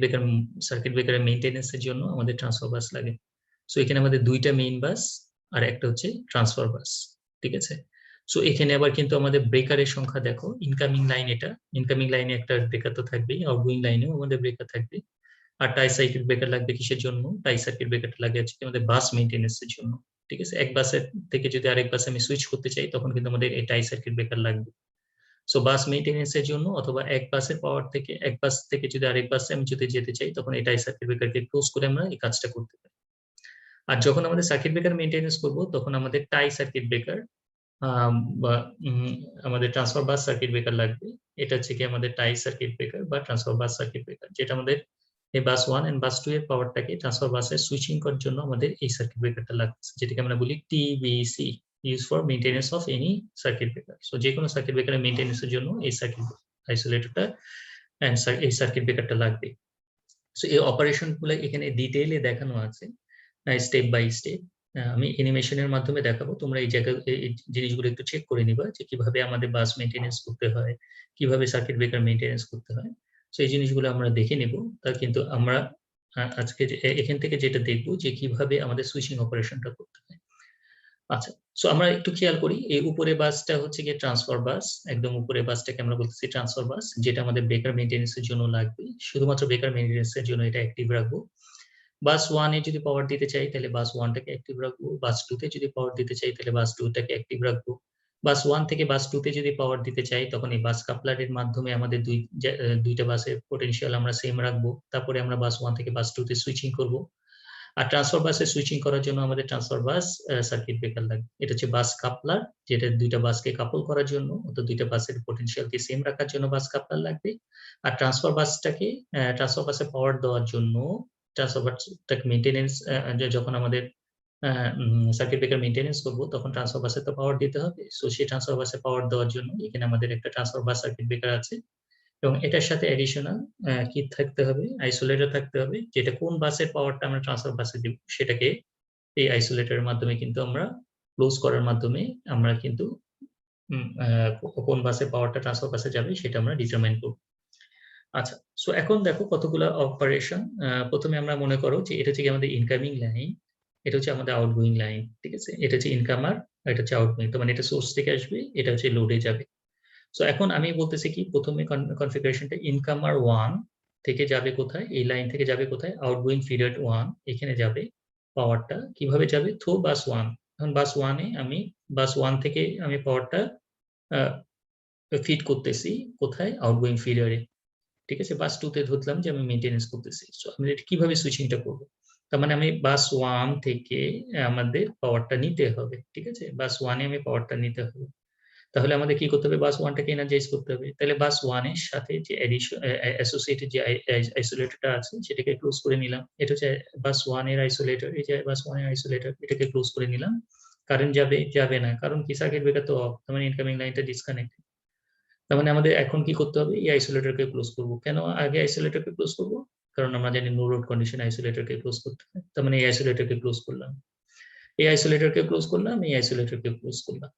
ব্রেকারের মেইনটেনেন্সের জন্য আমাদের ট্রান্সফার বাস লাগে। সো এখানে আমাদের দুইটা মেইন বাস আর একটা হচ্ছে ট্রান্সফার বাস, ঠিক আছে? সো এখানে আবার কিন্তু আমাদের ব্রেকারের সংখ্যা দেখো, ইনকামিং লাইন, এটা ইনকামিং লাইনে একটা ব্রেকার তো থাকবেই, আউটগোয়িং লাইনেও আমাদের ব্রেকার থাকবে। আর টাই সার্কিট ব্রেকার লাগবে কিসের জন্য? টাই সার্কিট ব্রেকারটা লাগে হচ্ছে আমাদের বাস মেইনটেনেন্সের জন্য, ঠিক আছে? এক বাসের থেকে যদি আরেক বাসে আমি সুইচ করতে চাই তখন কিন্তু আমাদের এই টাই সার্কিট ব্রেকার লাগবে। সো বাস মেইনটেনেন্সের জন্য, অথবা এক বাসের পাওয়ার থেকে এক বাস থেকে যদি আরেক বাসে আমি যদি যেতে চাই তখন এই টাই সার্কিট ব্রেকারকে ক্লোজ করে আমরা এই কাজটা করতে পারি। আর যখন আমাদের সার্কিট ব্রেকার মেইনটেনেন্স করব তখন আমাদের টাই সার্কিট ব্রেকার বা আমাদের ট্রান্সফার বাস সার্কিট ব্রেকার লাগবে। এটা হচ্ছে কি আমাদের টাই সার্কিট ব্রেকার বা ট্রান্সফার বাস সার্কিট ব্রেকার, যেটা আমাদের এই বাস 1 এন্ড বাস 2 এর পাওয়ারটাকে ট্রান্সফার বাসে সুইচিং করার জন্য আমাদের এই সার্কিট ব্রেকারটা লাগছে, যেটাকে আমরা বলি TBC, use for maintenance of any circuit breaker. So যে কোনো সার্কিট ব্রেকারের মেইনটেনেন্সের জন্য এই সার্কিট আইসোলেটরটা এন্ড এই সার্কিট ব্রেকারটা লাগবে। সো এই অপারেশনগুলো এখানে ডিটেইলে দেখানো আছে স্টেপ বাই স্টেপ। আমি অ্যানিমেশনের মাধ্যমে দেখাবো, তোমরা এই জায়গা এই জিনিসগুলো একটু চেক করে নিবা যে কিভাবে আমাদের বাস মেইনটেনেন্স করতে হয়, কিভাবে সার্কিট ব্রেকার মেইনটেনেন্স করতে হয়। সো এই জিনিসগুলো আমরা দেখে নেব। তা কিন্তু আমরা আজকে এখান থেকে যেটা দেখবো যে কিভাবে আমাদের সুইচিং অপারেশনটা করতে হয়। আচ্ছা, সো আমরা একটু খেয়াল করি, এই উপরে বাসটা হচ্ছে গিয়ে ট্রান্সফার বাস, একদম উপরে বাসটাকে আমরা বলতেছি ট্রান্সফার বাস, যেটা আমাদের ব্রেকার মেইনটেনেন্সের জন্য লাগবে। শুধুমাত্র ব্রেকার মেইনটেনেন্সের জন্য এটা অ্যাক্টিভ রাখবো। বাস 1 এ যদি পাওয়ার দিতে চাই তাহলে বাস 1 টাকে অ্যাক্টিভ রাখবো। বাস 2 তে যদি পাওয়ার দিতে চাই তাহলে বাস 2 টাকে অ্যাক্টিভ রাখবো। বাস 1 থেকে বাস 2 তে যদি পাওয়ার দিতে চাই তখন এই বাস কাপলারের মাধ্যমে আমাদের দুইটা বাসের পটেনশিয়াল আমরা সেম রাখবো। তারপরে আমরা বাস 1 থেকে বাস 2 তে সুইচিং করব। আর ট্রান্সফার বাসে সুইচিং করার জন্য আমাদের ট্রান্সফার বাস সার্কিট ব্রেকার লাগবে। এটা হচ্ছে বাস কাপলার, যেটা দুইটা বাসকে কাপল করার জন্য, অর্থাৎ দুইটা বাসের পটেনশিয়ালকে সেম রাখার জন্য বাস কাপলার লাগবে। আর ট্রান্সফার বাসটাকে ট্রান্সফার বাসে পাওয়ার দেওয়ার জন্য ট্রান্সফার বাসটাকে মেইনটেনেন্স, যখন আমাদের সার্কিট ব্রেকার মেইনটেনেন্স করব তখন ট্রান্সফার বাসে তো পাওয়ার দিতে হবে। সো সেই ট্রান্সফার বাসে পাওয়ার দেওয়ার জন্য এখানে আমাদের একটা ট্রান্সফার বাস সার্কিট ব্রেকার আছে, এবং এটার সাথে অ্যাডিশনাল কি থাকতে হবে? আইসোলেটর থাকতে হবে, যেটা কোন বাসের পাওয়ারটা আমরা ট্রান্সফার বাসে দিব সেটাকে এই আইসোলেটরের মাধ্যমে কিন্তু আমরা ক্লোজ করার মাধ্যমে আমরা কিন্তু কোন বাসের পাওয়ারটা ট্রান্সফার বাসে যাবে সেটা আমরা ডিটারমাইন করব। আচ্ছা, সো এখন দেখো কতগুলো অপারেশন। প্রথমে আমরা মনে করো যে এটা হচ্ছে আমাদের ইনকামিং লাইন, এটা হচ্ছে আমাদের আউটগোয়িং লাইন, ঠিক আছে? এটা হচ্ছে ইনকামার, এটা হচ্ছে আউটগোয়িং। তো মানে এটা সোর্স থেকে আসবে, এটা হচ্ছে লোডে যাবে। সো এখন আমি বলতেছি কি, প্রথমে কনফিগারেশনটা ইনকামার 1 থেকে যাবে কোথায়? এই লাইন থেকে যাবে কোথায়? আউটগোয়িং ফিডার 1 এখানে যাবে পাওয়ারটা। কিভাবে যাবে? থ্রু বাস 1। এখন বাস 1 এ আমি বাস 1 থেকে আমি পাওয়ারটা ফিড করতেছি কোথায়? আউটগোয়িং ফিডারে। ঠিক আছে, বাস 2 তে ধরলাম যে আমি মেইনটেনেন্স করতেছি। সো আমি এটা কিভাবে সুইচিংটা করব? তার মানে আমি বাস 1 থেকে আমাদের পাওয়ারটা নিতে হবে। ঠিক আছে, বাস 1 এ আমি পাওয়ারটা নিতে হবে। তাহলে আমাদের কি করতে হবে? বাস 1 টাকে এনার্জাইজ করতে হবে। তাহলে বাস 1 এর সাথে যে অ্যাসোসিয়েটেড যে আইসোলেটরটা আছে সেটাকে ক্লোজ করে নিলাম। এটা হচ্ছে বাস 1 এর আইসোলেটর। এই যে বাস 1 এর আইসোলেটর, এটাকে ক্লোজ করে নিলাম। কারেন্ট যাবে না, কারণ কি সার্কিট ব্রেকার তো অফ, তার মানে ইনকামিং লাইনটা ডিসকানেক্টেড। তার মানে আমাদের এখন কি করতে হবে? এই আইসোলেটরকে ক্লোজ করব। কেন আগে আইসোলেটরকে ক্লোজ করব? কারণ আমরা জানি নো লোড কন্ডিশন আইসোলেটরকে ক্লোজ করতে হয়। তার মানে এই আইসোলেটরকে ক্লোজ করলাম, এই আইসোলেটরকে ক্লোজ করলাম, এই আইসোলেটরকে ক্লোজ করলাম।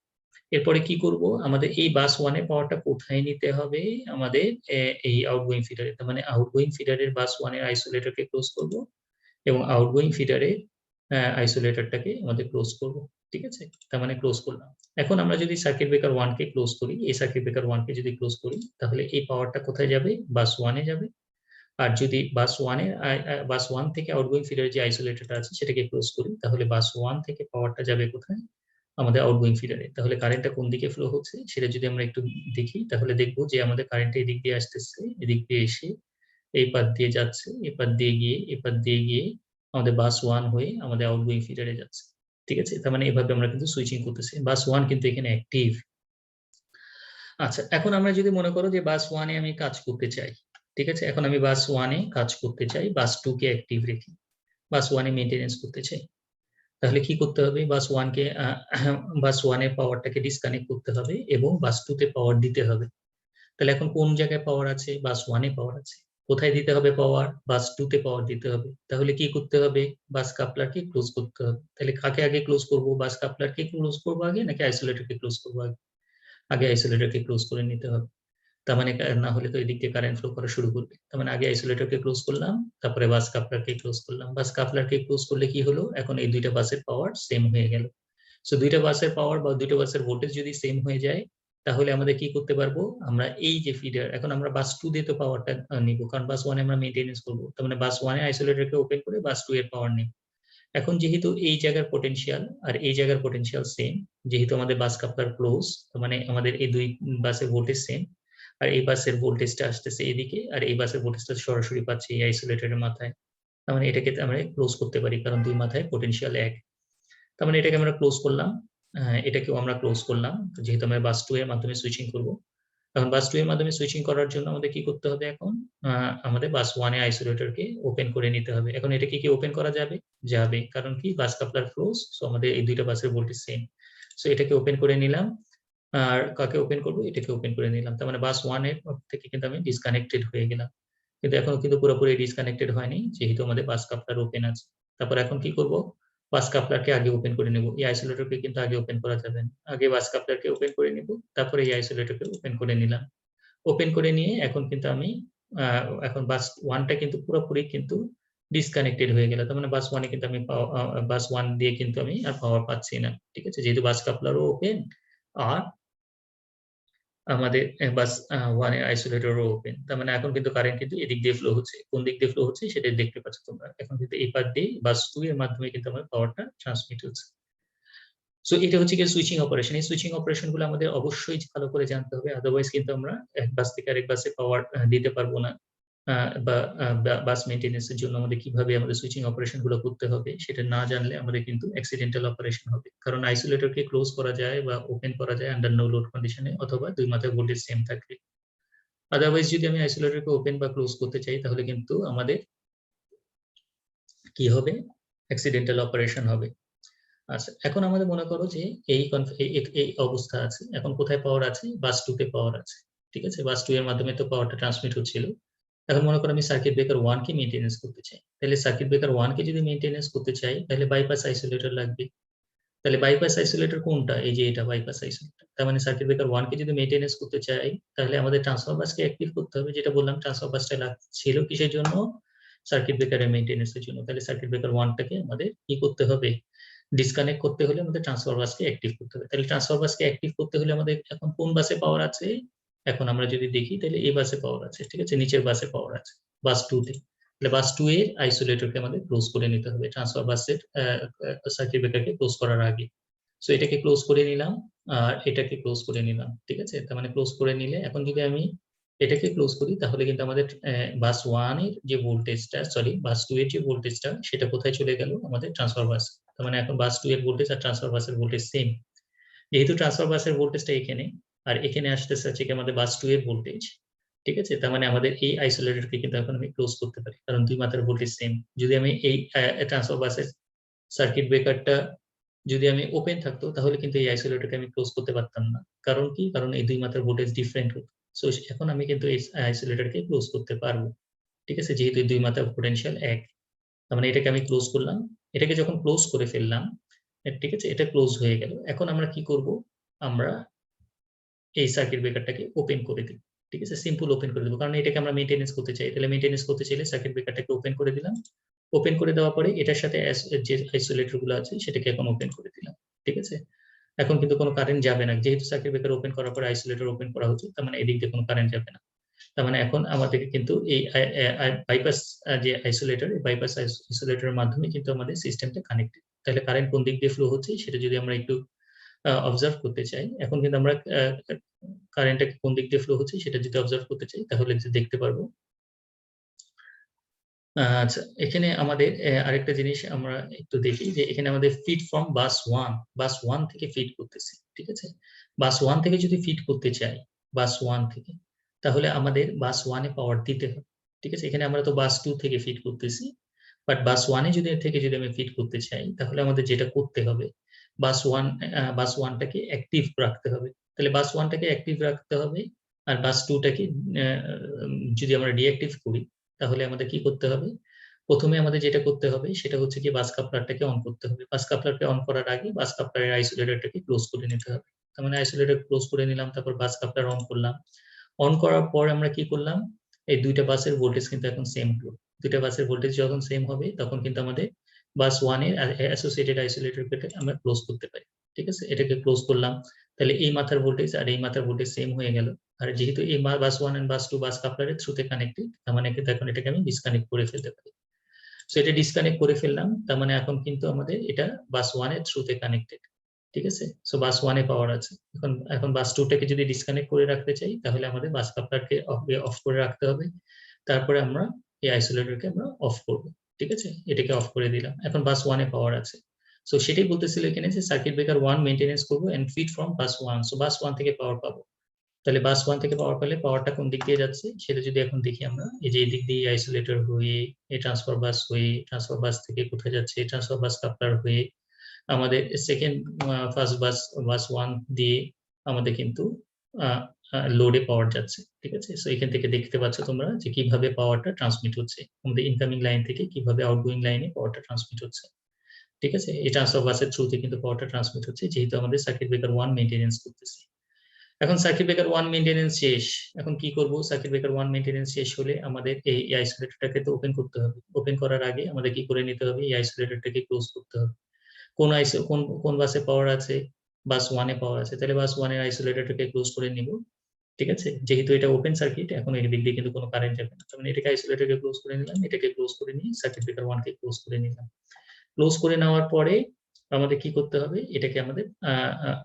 এরপরে কি করব? আমাদের এই বাস 1 এর পাওয়ারটা কোথায় নিতে হবে? আমাদের এই আউটগোয়িং ফিডারে। তার মানে আউটগোয়িং ফিডারের বাস 1 এর আইসোলেটরকে ক্লোজ করব এবং আউটগোয়িং ফিডারের আইসোলেটরটাকে আমাদের ক্লোজ করব। ঠিক আছে, তার মানে ক্লোজ করলাম। এখন আমরা যদি সার্কিট ব্রেকার 1 কে ক্লোজ করি, এই সার্কিট ব্রেকার 1 কে যদি ক্লোজ করি, তাহলে এই পাওয়ারটা কোথায় যাবে? বাস 1 এ যাবে। আর যদি বাস 1 এর বাস 1 থেকে আউটগোয়িং ফিডারের যে আইসোলেটরটা আছে সেটাকে ক্লোজ করি, তাহলে বাস 1 থেকে পাওয়ারটা যাবে কোথায়? আমাদের আউটগোয়িং ফিডারে। তাহলে কারেন্টটা কোন দিকে ফ্লো হচ্ছে সেটা যদি আমরা একটু দেখি, তাহলে দেখব যে আমাদের কারেন্টটা এদিক দিয়ে আসতেছে, এদিক দিয়ে এসে এই পাশ দিয়ে যাচ্ছে, এই পাশ দিয়ে গিয়ে, এই পাশ দিয়ে গিয়ে আমাদের বাস 1 হয়ে আমাদের আউটগোয়িং ফিডারে যাচ্ছে। ঠিক আছে, তার মানে এভাবে আমরা কিন্তু সুইচিং করতেছি। বাস 1 কিন্তু এখানে অ্যাক্টিভ। আচ্ছা, এখন আমরা যদি মনে করো যে বাস 1 এ আমি কাজ করতে চাই, ঠিক আছে, এখন আমি বাস 1 এ কাজ করতে চাই, বাস 2 কে অ্যাক্টিভ রেখে বাস 1 এ মেইনটেনেন্স করতে চাই, তাহলে কি করতে হবে? বাস 1 কে বাস 1 এর পাওয়ারটাকে ডিসকানেক্ট করতে হবে এবং বাস 2 তে পাওয়ার দিতে হবে। তাহলে এখন কোন জায়গায় পাওয়ার আছে? বাস 1 এ পাওয়ার আছে। কোথায় দিতে হবে পাওয়ার? বাস 2 তে পাওয়ার দিতে হবে। তাহলে কি করতে হবে? বাস কাপলারকে ক্লোজ করতে হবে। তাহলে কাকে আগে ক্লোজ করব? বাস কাপলারকে ক্লোজ করব আগে নাকি আইসোলেটরকে ক্লোজ করব আগে? আগে আইসোলেটরকে ক্লোজ করে নিতে হবে। তার মানে না হলে তো এদিক দিয়ে কারেন্ট ফ্লো করা শুরু করবে। তার মানে আগে আইসোলেটরকে ক্লোজ করলাম, তারপরে বাস কাপলারকে ক্লোজ করলাম। বাস কাপলারকে ক্লোজ করলে কি হলো? এখন এই দুইটা বাসের পাওয়ার সেম হয়ে গেল। সো দুইটা বাসের পাওয়ার বা দুইটা বাসের ভোল্টেজ যদি সেম হয়ে যায়, তাহলে আমাদের কি করতে পারবো? আমরা এই যে ফিডার, এখন আমরা বাস 2 দিয়ে তো পাওয়ারটা নিব, কারণ বাস 1 এ আমরা মেইনটেনেন্স করব। তার মানে বাস 1 এ আইসোলেটরকে ওপেন করে বাস 2 এর পাওয়ার নিব। এখন যেহেতু এই জায়গার পটেনশিয়াল আর এই জায়গার পটেনশিয়াল সেম, যেহেতু আমাদের বাস কাপলার ক্লোজ, তার মানে আমাদের এই দুই বাসের ভোল্টেজ সেম, আর এই বাসের ভোল্টেজটা আসতেছে এদিকে, আর এই বাসের ভোল্টেজটা সরাসরি পাচ্ছি এই আইসোলেটরের মাথায়। তার মানে এটাকে আমরা ক্লোজ করতে পারি, কারণ দুই মাথায় পটেনশিয়াল এক। তার মানে এটাকে আমরা ক্লোজ করলাম, এটাকেও আমরা ক্লোজ করলাম, যেহেতু আমরা বাস 2 এর মাধ্যমে সুইচিং করব। এখন বাস 2 এর মাধ্যমে সুইচিং করার জন্য আমাদের কি করতে হবে? এখন আমাদের বাস 1 এ আইসোলেটরকে ওপেন করে নিতে হবে। এখন এটা কি ওপেন করা যাবে? যাবে, কারণ কি বাস কাপলার ক্লোজ, সো আমাদের এই দুইটা বাসের ভোল্টেজ সেম। সো এটাকে ওপেন করে নিলাম। আর কাকে ওপেন করব? এটাকে ওপেন করে নিলাম। তার মানে বাস 1 এর থেকে কিন্তু আমি ডিসকানেক্টেড হয়ে গেলাম, কিন্তু এখনো কিন্তু পুরোপুরি ডিসকানেক্টেড হয়নি, যেহেতু আমাদের বাস কাপলার ওপেন আছে। তারপর এখন কি করব? বাস কাপলারকে আগে ওপেন করে নেব। এই আইসোলেটরকে কিন্তু আগে ওপেন করা যাবে না। আগে বাস কাপলারকে ওপেন করে নিব, তারপরে এই আইসোলেটরকে ওপেন করে নিলাম। ওপেন করে নিয়ে এখন কিন্তু আমি এখন বাস 1 টা কিন্তু পুরোপুরি কিন্তু ডিসকানেক্টেড হয়ে গেল। তার মানে বাস 1 এ কিন্তু আমি বাস 1 দিয়ে কিন্তু আমি আর পাওয়ার পাচ্ছি না। ঠিক আছে, যেহেতু বাস কাপলারও ওপেন আর আমাদের বাস 1 এর আইসোলেটরও ওপেন। তার মানে এখন কিন্তু কারেন্ট কিন্তু এদিক দিয়ে ফ্লো হচ্ছে। কোন দিক দিয়ে ফ্লো হচ্ছে সেটা দেখতে পাচ্ছ তোমরা। এখন কিন্তু এই পার দিয়ে বাস 2 এর মাধ্যমে কিন্তু আমার পাওয়ারটা ট্রান্সমিট হচ্ছে। সো এটা হচ্ছে গিয়ে সুইচিং অপারেশন। এই সুইচিং অপারেশন গুলো আমাদের অবশ্যই ভালো করে জানতে হবে। আদারওয়াইজ কিন্তু আমরা এক বাস থেকে আরেক বাসে পাওয়ার দিতে পারবো না। বা বাস মেইনটেন্যান্স এর জন্য আমাদের কিভাবে আমাদের সুইচিং অপারেশন গুলো করতে হবে সেটা না জানলে আমাদের কিন্তু অ্যাক্সিডেন্টাল অপারেশন হবে। কারণ আইসোলেটরকে ক্লোজ করা যায় বা ওপেন করা যায় আন্ডার নো লোড কন্ডিশনে, অথবা দুই মাথায় ভোল্টেজ সেম থাকবে। আদারওয়াইজ যদি আমি আইসোলেটরকে ওপেন বা ক্লোজ করতে চাই, তাহলে কিন্তু আমাদের কি হবে? অ্যাক্সিডেন্টাল অপারেশন হবে। আচ্ছা, এখন আমাদের মনে করো যে এই অবস্থা আছে, এখন কোথায় পাওয়ার আছে? বাস 2 তে পাওয়ার আছে। ঠিক আছে, বাস 2 এর মাধ্যমে তো পাওয়ারটা ট্রান্সমিট হচ্ছিল। এখন মনে করো আমি সার্কিট ব্রেকার 1 কে মেইনটেনেন্স করতে চাই। তাহলে সার্কিট ব্রেকার 1 কে যদি মেইনটেনেন্স করতে চাই, তাহলে বাইপাস আইসোলেটর লাগবে। তাহলে বাইপাস আইসোলেটর কোনটা? এই যে এটা বাইপাস আইসোলেটর। তার মানে সার্কিট ব্রেকার 1 কে যদি মেইনটেনেন্স করতে চাই, তাহলে আমাদের ট্রান্সফরমার বাসকে অ্যাক্টিভ করতে হবে, যেটা বললাম ট্রান্সফরমার বাসটা ছিল কিসের জন্য? সার্কিট ব্রেকারের মেইনটেনেন্স এর জন্য। তাহলে সার্কিট ব্রেকার 1 টাকে আমাদের কি করতে হবে? ডিসকানেক্ট করতে হলে আমাদের ট্রান্সফরমার বাসকে অ্যাক্টিভ করতে হবে। তাহলে ট্রান্সফরমার বাসকে অ্যাক্টিভ করতে হলে আমাদের এখন কোন বাসে পাওয়ার আছে? এখন আমরা যদি দেখি, তাহলে এই বাসে পাওয়ার আছে। ঠিক আছে, নিচের বাসে পাওয়ার আছে বাস 2 তে। তাহলে বাস 2 এর আইসোলেটরকে আমাদের ক্লোজ করে নিতে হবে ট্রান্সফরমার বাসের সার্কিট ব্রেকারকে ক্লোজ করার আগে। সো এটাকে ক্লোজ করে নিলাম আর এটাকে ক্লোজ করে নিলাম। ঠিক আছে, তার মানে ক্লোজ করে নিলে এখন যদি আমি এটাকে ক্লোজ করি তাহলে কিন্তু আমাদের বাস 1 এর যে ভোল্টেজটা বাস 2 এর যে ভোল্টেজটা সেটা কোথায় চলে গেল আমাদের ট্রান্সফার বাস। তার মানে এখন বাস 2 এর ভোল্টেজ আর ট্রান্সফার বাসের ভোল্টেজ সেম। যেহেতু ট্রান্সফার বাসের ভোল্টেজটা এখানে আর এখানে আসতেছে হচ্ছে কি আমাদের বাস 2 এর ভোল্টেজ, ঠিক আছে? তার মানে আমাদের এই আইসোলেটরকে কিন্তু এখন আমি ক্লোজ করতে পারি কারণ দুই মাথার ভোল্টেজ সেম। যদি আমি এই ট্রান্সফার বাসের সার্কিট ব্রেকারটা যদি আমি ওপেন থাকতো তাহলে কিন্তু এই আইসোলেটরকে আমি ক্লোজ করতে পারতাম না। কারণ কি? কারণ এই দুই মাথার ভোল্টেজ ডিফারেন্ট হতো। সো এখন আমি কিন্তু এই আইসোলেটরকে ক্লোজ করতে পারবো, ঠিক আছে? যেহেতু দুই মাথার পোটেনশিয়াল এক। তার মানে এটাকে আমি ক্লোজ করলাম। এটাকে যখন ক্লোজ করে ফেললাম, ঠিক আছে, এটা ক্লোজ হয়ে গেল। এখন আমরা কি করব? আমরা এই সার্কিট ব্রেকারটাকে ওপেন করে দিই, ঠিক আছে? সিম্পল ওপেন করে দেবো কারণ এটাকে আমরা মেইনটেনেন্স করতে চাই। তাহলে মেইনটেনেন্স করতে চাইলে সার্কিট ব্রেকারটাকে ওপেন করে দিলাম। ওপেন করে দেওয়ার পরে এটার সাথে যে আইসোলেটর গুলো আছে সেটাকে এখন ওপেন করে দিলাম, ঠিক আছে? এখন কিন্তু কোনো কারেন্ট যাবে না, যেহেতু সার্কিট ব্রেকার ওপেন করার পরে আইসোলেটর ওপেন করা হচ্ছে, তার মানে এদিক দিয়ে কোনো কারেন্ট যাবে না। তার মানে এখন আমাদেরকে কিন্তু এই বাইপাস যে আইসোলেটর, এই বাইপাস আইসোলেটরের মাধ্যমে কিন্তু আমাদের সিস্টেমটা কানেক্টেড। তাহলে কারেন্ট কোন দিক দিয়ে ফ্লো হচ্ছে সেটা যদি আমরা একটু অবজার্ভ করতে চাই, এখন কিন্তু আমরা কারেন্টটা কোন দিক দিয়ে ফ্লো হচ্ছে সেটা যদি অবজার্ভ করতে চাই তাহলে দেখতে পারবো। আচ্ছা, এখানে আমাদের আরেকটা জিনিস আমরা একটু দেখি যে এখানে আমাদের ফিড ফ্রম বাস 1 থেকে ফিড করতেছি, ঠিক আছে? বাস 1 থেকে যদি ফিড করতে চাই, বাস 1 থেকে, তাহলে আমাদের বাস 1 এ পাওয়ার দিতে হবে, ঠিক আছে? এখানে আমরা তো বাস 2 থেকে ফিড করতেছি, বাট বাস 1 এ যদি আমি ফিড করতে চাই তাহলে আমাদের যেটা করতে হবে, বাস 1 টাকে অ্যাক্টিভ রাখতে হবে। তাহলে বাস 1 টাকে অ্যাক্টিভ রাখতে হবে আর বাস 2 টাকে যদি আমরা ডিঅ্যাক্টিভ করি তাহলে আমাদের কি করতে হবে? প্রথমে আমাদের যেটা করতে হবে সেটা হচ্ছে কি বাস কাপলারটাকে অন করতে হবে। বাস কাপলারকে অন করার আগে বাস কাপলারের আইসোলেটরটাকে ক্লোজ করে নিতে হবে। তার মানে আইসোলেটর ক্লোজ করে নিলাম, তারপর বাস কাপলার অন করলাম। অন করার পর আমরা কি করলাম? এই দুইটা বাসের ভোল্টেজ কিন্তু এখন সেম হলো। দুইটা বাসের ভোল্টেজ যখন সেম হবে তখন কিন্তু আমাদের বাস 1 এর অ্যাসোসিয়েটেড আইসোলেটরকে আমরা ক্লোজ করতে পারি, ঠিক আছে? এটাকে ক্লোজ করলাম। তাহলে এই মাথার ভোল্টেজ আর এই মাথার ভোল্টেজ সেম হয়ে গেল। আর যেহেতু এই বাস 1 এন্ড বাস 2 বাস কাপলারের থ্রুতে কানেক্টেড, তার মানে কিন্তু এখন এটাকে আমি ডিসকানেক্ট করে ফেলতে পারি। সো এটা ডিসকানেক্ট করে ফেললাম, তার মানে এখন কিন্তু আমাদের এটা বাস 1 এর থ্রুতে কানেক্টেড, ঠিক আছে? সো বাস 1 এ পাওয়ার আছে। এখন বাস 2 টাকে যদি ডিসকানেক্ট করে রাখতে চাই তাহলে আমাদের বাস কাপলারকে অফ করে রাখতে হবে। তারপরে আমরা এই আইসোলেটরকে আমরা অফ করব, ঠিক আছে? এটাকে অফ করে দিলাম। এখন বাস 1 এ পাওয়ার আছে। সো সেটাই বলতেছিল এখানে যে সার্কিট ব্রেকার 1 মেইনটেনেন্স করব and feed from bus 1। So bus 1 থেকে পাওয়ার পাবো। তাহলে বাস 1 থেকে পাওয়ার পেলে পাওয়ারটা কোন দিক দিয়ে যাচ্ছে সেটা যদি এখন দেখি আমরা, এই যে এই দিক দিয়ে আইসোলেটর হয়ে, এই ট্রান্সফার বাস হয়ে, ট্রান্সফার বাস থেকে কোথায় যাচ্ছে? ট্রান্সফার বাস কাপলার হয়ে আমাদের সেকেন্ড ফার্স্ট বাস 1 দিয়ে আমাদের কিন্তু লোডে পাওয়ার যাচ্ছে, ঠিক আছে? সো এখান থেকে দেখতে পাচ্ছ তোমরা যে কিভাবে পাওয়ারটা ট্রান্সমিট হচ্ছে, আমাদের ইনকামিং লাইন থেকে কিভাবে আউটগোয়িং লাইনে পাওয়ারটা ট্রান্সমিট হচ্ছে, ঠিক আছে? এই ট্রান্সফার বাসের থ্রুতে কিন্তু পাওয়ারটা ট্রান্সমিট হচ্ছে যেহেতু আমাদের সার্কিট ব্রেকার 1 মেইনটেনেন্স করতেছি। এখন সার্কিট ব্রেকার 1 মেইনটেনেন্স শেষ। এখন কি করব? সার্কিট ব্রেকার 1 মেইনটেনেন্স শেষ হলে আমাদের এই আইসোলেটরটাকে তো ওপেন করতে হবে। ওপেন করার আগে আমাদের কি করে নিতে হবে? এই আইসোলেটরটাকে ক্লোজ করতে হবে। কোন বাসে পাওয়ার আছে? বাস 1 এ পাওয়ার আছে। তাহলে বাস 1 এর আইসোলেটরটাকে ক্লোজ করে নিব, ঠিক আছে? যেহেতু এটা ওপেন সার্কিট, এখন এর দিক দিয়ে কিন্তু কোনো কারেন্ট যাবে না। তার মানে এটাকে আইসোলেটরকে ক্লোজ করে নিলাম, এটাকে ক্লোজ করে নিয়ে সার্কিট ব্রেকার 1 কে ক্লোজ করে নিলাম। ক্লোজ করে নেওয়ার পরে আমাদের কি করতে হবে? এটাকে আমাদের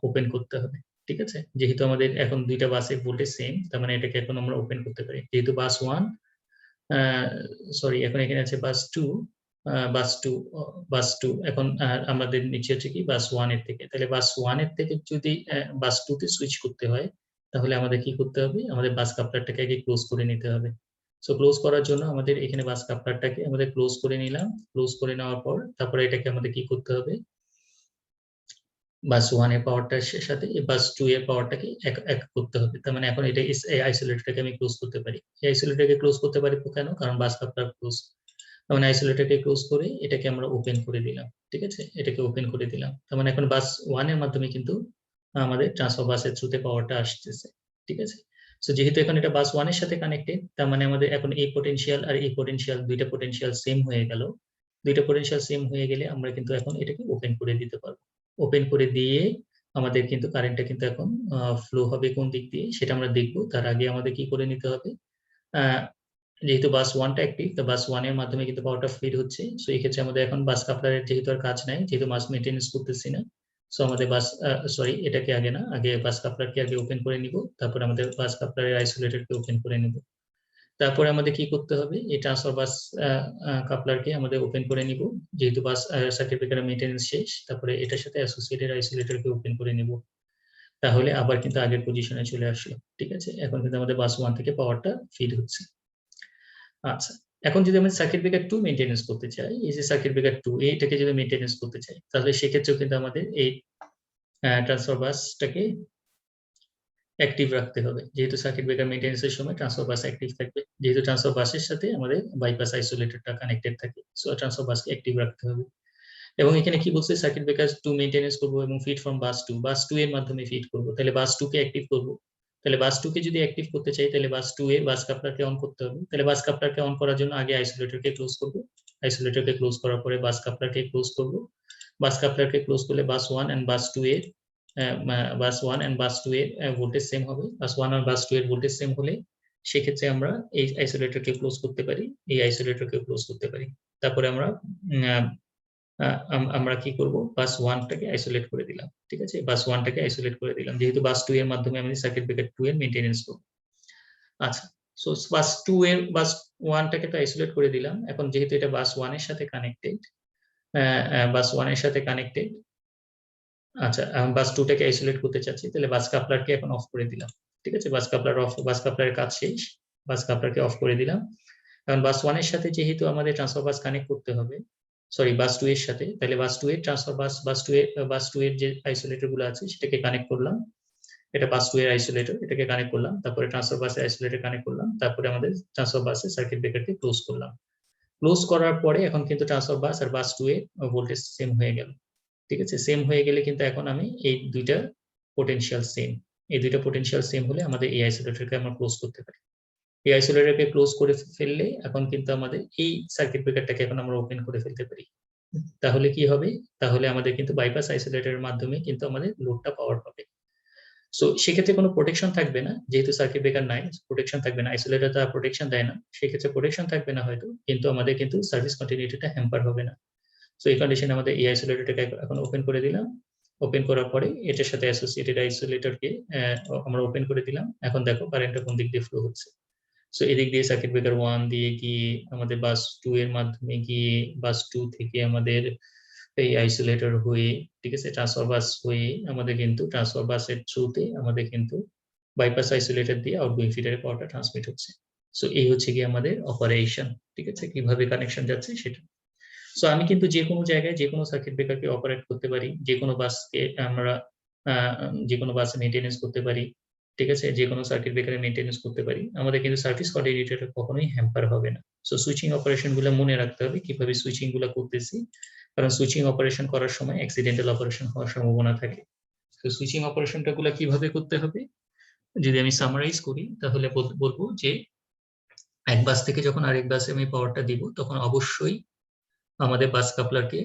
ওপেন করতে হবে, ঠিক আছে? যেহেতু আমাদের এখন দুইটা বাসের ভোল্টেজ সেম, তার মানে এটাকে এখন আমরা ওপেন করতে পারি। যেহেতু বাস 1 সরি, এখন এখানে আছে বাস 2, বাস 2 এখন আমাদের নিচে হচ্ছে কি বাস 1 এর থেকে। তাহলে বাস 1 এর থেকে যদি বাস 2 তে সুইচ করতে হয় তাহলে আমাদের কি করতে হবে? আমাদের বাস কাপলারটাকে আগে ক্লোজ করে নিতে হবে। সো ক্লোজ করার জন্য আমাদের এখানে বাস কাপলারটাকে আমাদের ক্লোজ করে নিলাম। ক্লোজ করে নেওয়ার পর তারপরে এটাকে আমাদের কি করতে হবে? বাস 1 এর পাওয়ারটার সাথে বাস 2 এর পাওয়ারটাকে এক করতে হবে। তার মানে এখন এটা এই আইসোলেটরটাকে আমি ক্লোজ করতে পারি। এই আইসোলেটরকে ক্লোজ করতে পারি কেন? কারণ বাস কাপলার ক্লোজ। তার মানে আইসোলেটরকে ক্লোজ করে এটাকে আমরা ওপেন করে দিলাম, ঠিক আছে? এটাকে ওপেন করে দিলাম। তার মানে এখন বাস 1 এর মাধ্যমে কিন্তু আমাদের ট্রান্সফার বাসের থ্রুতে পাওয়ারটা আসতেছে, ঠিক আছে? সো যেহেতু এখন এটা বাস 1 এর সাথে কানেক্টেড, তার মানে আমাদের এখন এই পোটেনশিয়াল আর এই পোটেনশিয়াল, দুইটা পোটেনশিয়াল সেম হয়ে গেল। দুইটা পোটেনশিয়াল সেম হয়ে গেলে আমরা কিন্তু এখন এটাকে ওপেন করে দিতে পারবো। ওপেন করে দিয়ে আমাদের কিন্তু কারেন্টটা কিন্তু এখন ফ্লো হবে কোন দিক দিয়ে সেটা আমরা দেখবো। তার আগে আমাদের কি করে নিতে হবে? যেহেতু বাস 1 টা অ্যাক্টিভ, তো বাস 1 এর মাধ্যমে কিন্তু পাওয়ারটা ফিড হচ্ছে। সো এই ক্ষেত্রে আমাদের এখন বাস কাপলারের যেহেতু আর কাজ নাই, যেহেতু মাস মেইনটেনেন্স করতেছি না, সো আমাদের বাস সরি এটাকে আগে না, আগে বাস কাপলারকে আগে ওপেন করে নিব, তারপর আমাদের বাস কাপলারের আইসোলেটরকে ওপেন করে নিব। তারপরে আমাদের কি করতে হবে, এই ট্রান্সফার বাস কাপলারকে আমাদের ওপেন করে নিব, যেহেতু বাস সার্কিট ব্রেকারের মেইনটেনেন্স শেষ। তারপরে এটার সাথে অ্যাসোসিয়েটেড আইসোলেটরকে ওপেন করে নিব, তাহলে আবার কিন্তু আগের পজিশনে চলে আসলো। ঠিক আছে, এখন কিন্তু আমাদের বাস 1 থেকে পাওয়ারটা ফিড হচ্ছে। আচ্ছা, এখন যদি আমি সার্কিট ব্রেকার 2 মেইনটেনেন্স করতে চাই, এই যে সার্কিট ব্রেকার 2 এইটাকে যদি মেইনটেনেন্স করতে চাই, তাহলে সেক্ষেত্রেও কিন্তু আমাদের এই ট্রান্সফার বাসটাকে অ্যাক্টিভ রাখতে হবে, যেহেতু সার্কিট ব্রেকার মেইনটেনেন্সের সময় ট্রান্সফার বাস অ্যাক্টিভ থাকবে, যেহেতু ট্রান্সফার বাসের সাথে আমাদের বাইপাস আইসোলেটরটা কানেক্টেড থাকে, সো ট্রান্সফার বাসকে অ্যাক্টিভ রাখতে হবে। এবং এখানে কি বলছে, সার্কিট ব্রেকার 2 মেইনটেনেন্স করব এবং ফিড ফ্রম বাস 2 এর মাধ্যমে ফিড করব, তাহলে বাস 2 কে অ্যাক্টিভ করব। তাহলে বাস 2 কে যদি অ্যাক্টিভ করতে চাই, তাহলে বাস 2 এর বাস কাপলারকে অন করতে হবে। তাহলে বাস কাপলারকে অন করার জন্য আগে আইসোলেটরকে ক্লোজ করব, আইসোলেটরকে ক্লোজ করার পরে বাস কাপলারকে ক্লোজ করব। বাস কাপলারকে ক্লোজ করলে বাস 1 এন্ড বাস 2 এর ভোল্টেজ সেম হবে। বাস 1 আর বাস 2 এর ভোল্টেজ সেম হলে সেক্ষেত্রে আমরা এই আইসোলেটরকে ক্লোজ করতে পারি, এই আইসোলেটরকে ক্লোজ করতে পারি। তারপরে আমরা কি করব, বাস 1টাকে আইসোলেট করে দিলাম। ঠিক আছে, বাস 1টাকে আইসোলেট করে দিলাম, যেহেতু বাস 2 এর মাধ্যমে আমি সার্কিট ব্রেকার 2 এর মেইনটেনেন্স করব। আচ্ছা, সো বাস 2 এর বাস 1টাকে তো আইসোলেট করে দিলাম। এখন যেহেতু এটা বাস 1 এর সাথে কানেক্টেড, বাস 1 এর সাথে কানেক্টেড, আচ্ছা বাস 2টাকে আইসোলেট করতে চাচ্ছি, তাহলে বাস কাপলারকে এখন অফ করে দিলাম। ঠিক আছে, বাস কাপলার অফ, বাস কাপলারের কাজ শেষ, বাস কাপলারকে অফ করে দিলাম। কারণ বাস 1 এর সাথে যেহেতু আমাদের ট্রান্সফার বাস কানেক্ট করতে হবে, সরি বাস 2 এর সাথে, তাহলে বাস 2 এর ট্রান্সফার বাস 2 এর যে আইসোলেটর গুলো আছে সেটাকে কানেক্ট করলাম। এটা বাস 2 এর আইসোলেটর, এটাকে কানেক্ট করলাম, তারপরে ট্রান্সফার বাসের আইসোলেটর কানেক্ট করলাম, তারপরে আমাদের ট্রান্সফার বাসের সার্কিট ব্রেকারকে ক্লোজ করলাম। ক্লোজ করার পরে এখন কিন্তু ট্রান্সফার বাস আর বাস 2 এর ভোল্টেজ সেম হয়ে গেল। ঠিক আছে, সেম হয়ে গেলে কিন্তু এখন আমি এই দুইটা পোটেনশিয়াল সেম, এই দুইটা পোটেনশিয়াল সেম হলে আমাদের এই আইসোলেটরকে আমরা ক্লোজ করতে পারি। এই আইসোলেটরকে ক্লোজ করে ফেললে এখন কিন্তু আমাদের এই সার্কিট ব্রেকারটাকে এখন আমরা ওপেন করে ফেলতে পারি। তাহলে কি হবে, তাহলে আমাদের কিন্তু বাইপাস আইসোলেটরের মাধ্যমে কিন্তু আমাদের লোডটা পাওয়ার পাবে। সো সেক্ষেত্রে কোনো প্রোটেকশন থাকবে না, যেহেতু সার্কিট ব্রেকার নাই, প্রোটেকশন থাকবে না, আইসোলেটর তো প্রোটেকশন দেয় না, সেক্ষেত্রে প্রোটেকশন থাকবে না হয়তো, কিন্তু আমাদের কিন্তু সার্ভিস কন্টিনিউটিটা হ্যাম্পার হবে না। সো এই কন্ডিশনে আমাদের এই আইসোলেটরটাকে এখন ওপেন করে দিলাম। ওপেন করার পরে এটার সাথে অ্যাসোসিয়েটেড আইসোলেটরকে আমরা ওপেন করে দিলাম। এখন দেখো কারেন্টটা কোন দিক দিয়ে ফ্লো হচ্ছে। সো এদিক দিয়ে সার্কিট ব্রেকার 1 দিয়ে গিয়ে আমাদের বাস 2 এর মাধ্যমে গিয়ে বাস 2 থেকে আমাদের এই আইসোলেটর হয়ে, ঠিক আছে, ট্রান্সফার বাস হয়ে আমাদের কিন্তু ট্রান্সফার বাসের থ্রুতে আমাদের কিন্তু বাইপাস আইসোলেটর দিয়ে আউটগোয়িং ফিডারে পাওয়ারটা ট্রান্সমিট হচ্ছে। সো এই হচ্ছে কি আমাদের অপারেশন। ঠিক আছে, কিভাবে কানেকশন যাচ্ছে সেটা। সো আমি কিন্তু যে কোনো জায়গায় যে কোনো সার্কিট ব্রেকারকে অপারেট করতে পারি, যে কোনো বাসকে আমরা যে কোনো বাসে মেইনটেনেন্স করতে পারি। ঠিক আছে, যে কোনো সার্কিট ব্রেকারে মেইনটেনেন্স করতে পারি, আমাদের কিন্তু সার্ভিস কন্টিনিউটিটা কখনোই হ্যাম্পার হবে না। সো সুইচিং অপারেশন গুলো মনে রাখতে হবে, কিভাবে সুইচিং গুলো করতেছি, কারণ সুইচিং অপারেশন করার সময় অ্যাক্সিডেন্টাল অপারেশন হওয়ার সম্ভাবনা থাকে। তো সুইচিং অপারেশনটা গুলো কিভাবে করতে হবে, যদি আমি সামারাইজ করি তাহলে বলবো যে এক বাস থেকে যখন আরেক বাসে আমি পাওয়ারটা দিব, তখন অবশ্যই আমাদের বাস কাপলারকে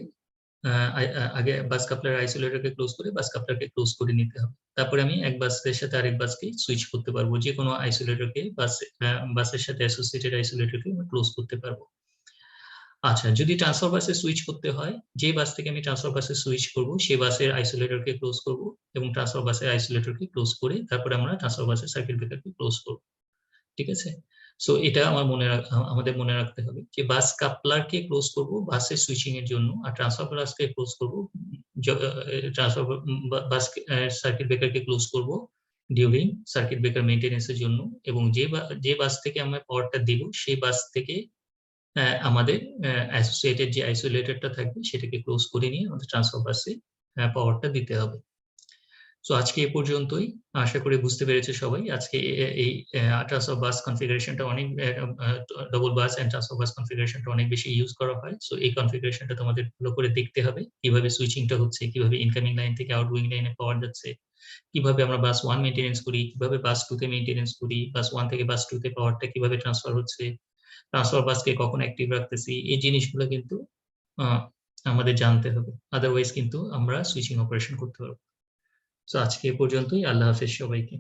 আগে বাস কাপলার আইসোলেটরকে ক্লোজ করে বাস কাপলারকে ক্লোজ করে নিতে হবে। তারপরে আমি এক বাসের সাথে আরেক বাসকে সুইচ করতে পারবো, যে কোনো আইসোলেটরকে বাসের সাথে অ্যাসোসিয়েটেড আইসোলেটরকে ক্লোজ করতে পারবো। আচ্ছা, যদি ট্রান্সফার বাসে সুইচ করতে হয়, যে বাস থেকে আমি ট্রান্সফার বাসে সুইচ করব সেই বাসের আইসোলেটরকে ক্লোজ করব এবং ট্রান্সফার বাসের আইসোলেটরকে ক্লোজ করে তারপরে আমরা ট্রান্সফার বাসের সার্কিট ব্রেকারকে ক্লোজ করব। ঠিক আছে, সো এটা আমাদের মনে রাখতে হবে যে বাস কাপলারকে ক্লোজ করব বাসের সুইচিং এর জন্য, আর ট্রান্সফার বাসকে ক্লোজ করব, ট্রান্সফার বাস সার্কিট ব্রেকারকে ক্লোজ করব ডিউরিং সার্কিট ব্রেকার মেইনটেনেন্সের জন্য, এবং যে বাস থেকে আমরা পাওয়ারটা দিব সেই বাস থেকে আমাদের অ্যাসোসিয়েটেড যে আইসোলেটরটা থাকবে সেটাকে ক্লোজ করে নিয়ে আমাদের ট্রান্সফার বাসে পাওয়ারটা দিতে হবে। সো আজকে এই পর্যন্তই, আশা করি বুঝতে পেরেছে সবাই। আজকে এই ট্রান্সফার বাস কনফিগারেশনটা অনেক ডবল বাস এন্ড ট্রান্সফার বাস কনফিগারেশনটা অনেক বেশি ইউজ করা হয়। সো এই কনফিগারেশনটা তোমাদের ভালো করে দেখতে হবে, কিভাবে সুইচিংটা হচ্ছে, কিভাবে ইনকামিং লাইন থেকে আউটগোয়িং লাইনে পাওয়ার যাচ্ছে, কিভাবে আমরা বাস 1 মেইনটেনেন্স করি, কিভাবে বাস 2 তে মেইনটেনেন্স করি, বাস 1 থেকে বাস 2 তে পাওয়ারটা কিভাবে ট্রান্সফার হচ্ছে, ট্রান্সফার বাসকে কখন অ্যাক্টিভ রাখতেছি, এই জিনিসগুলো কিন্তু আমাদের জানতে হবে, আদারওয়াইজ কিন্তু আমরা সুইচিং অপারেশন করতে পারবো। সো আজকে এ পর্যন্তই, আল্লাহ হাফেজ সবাইকে।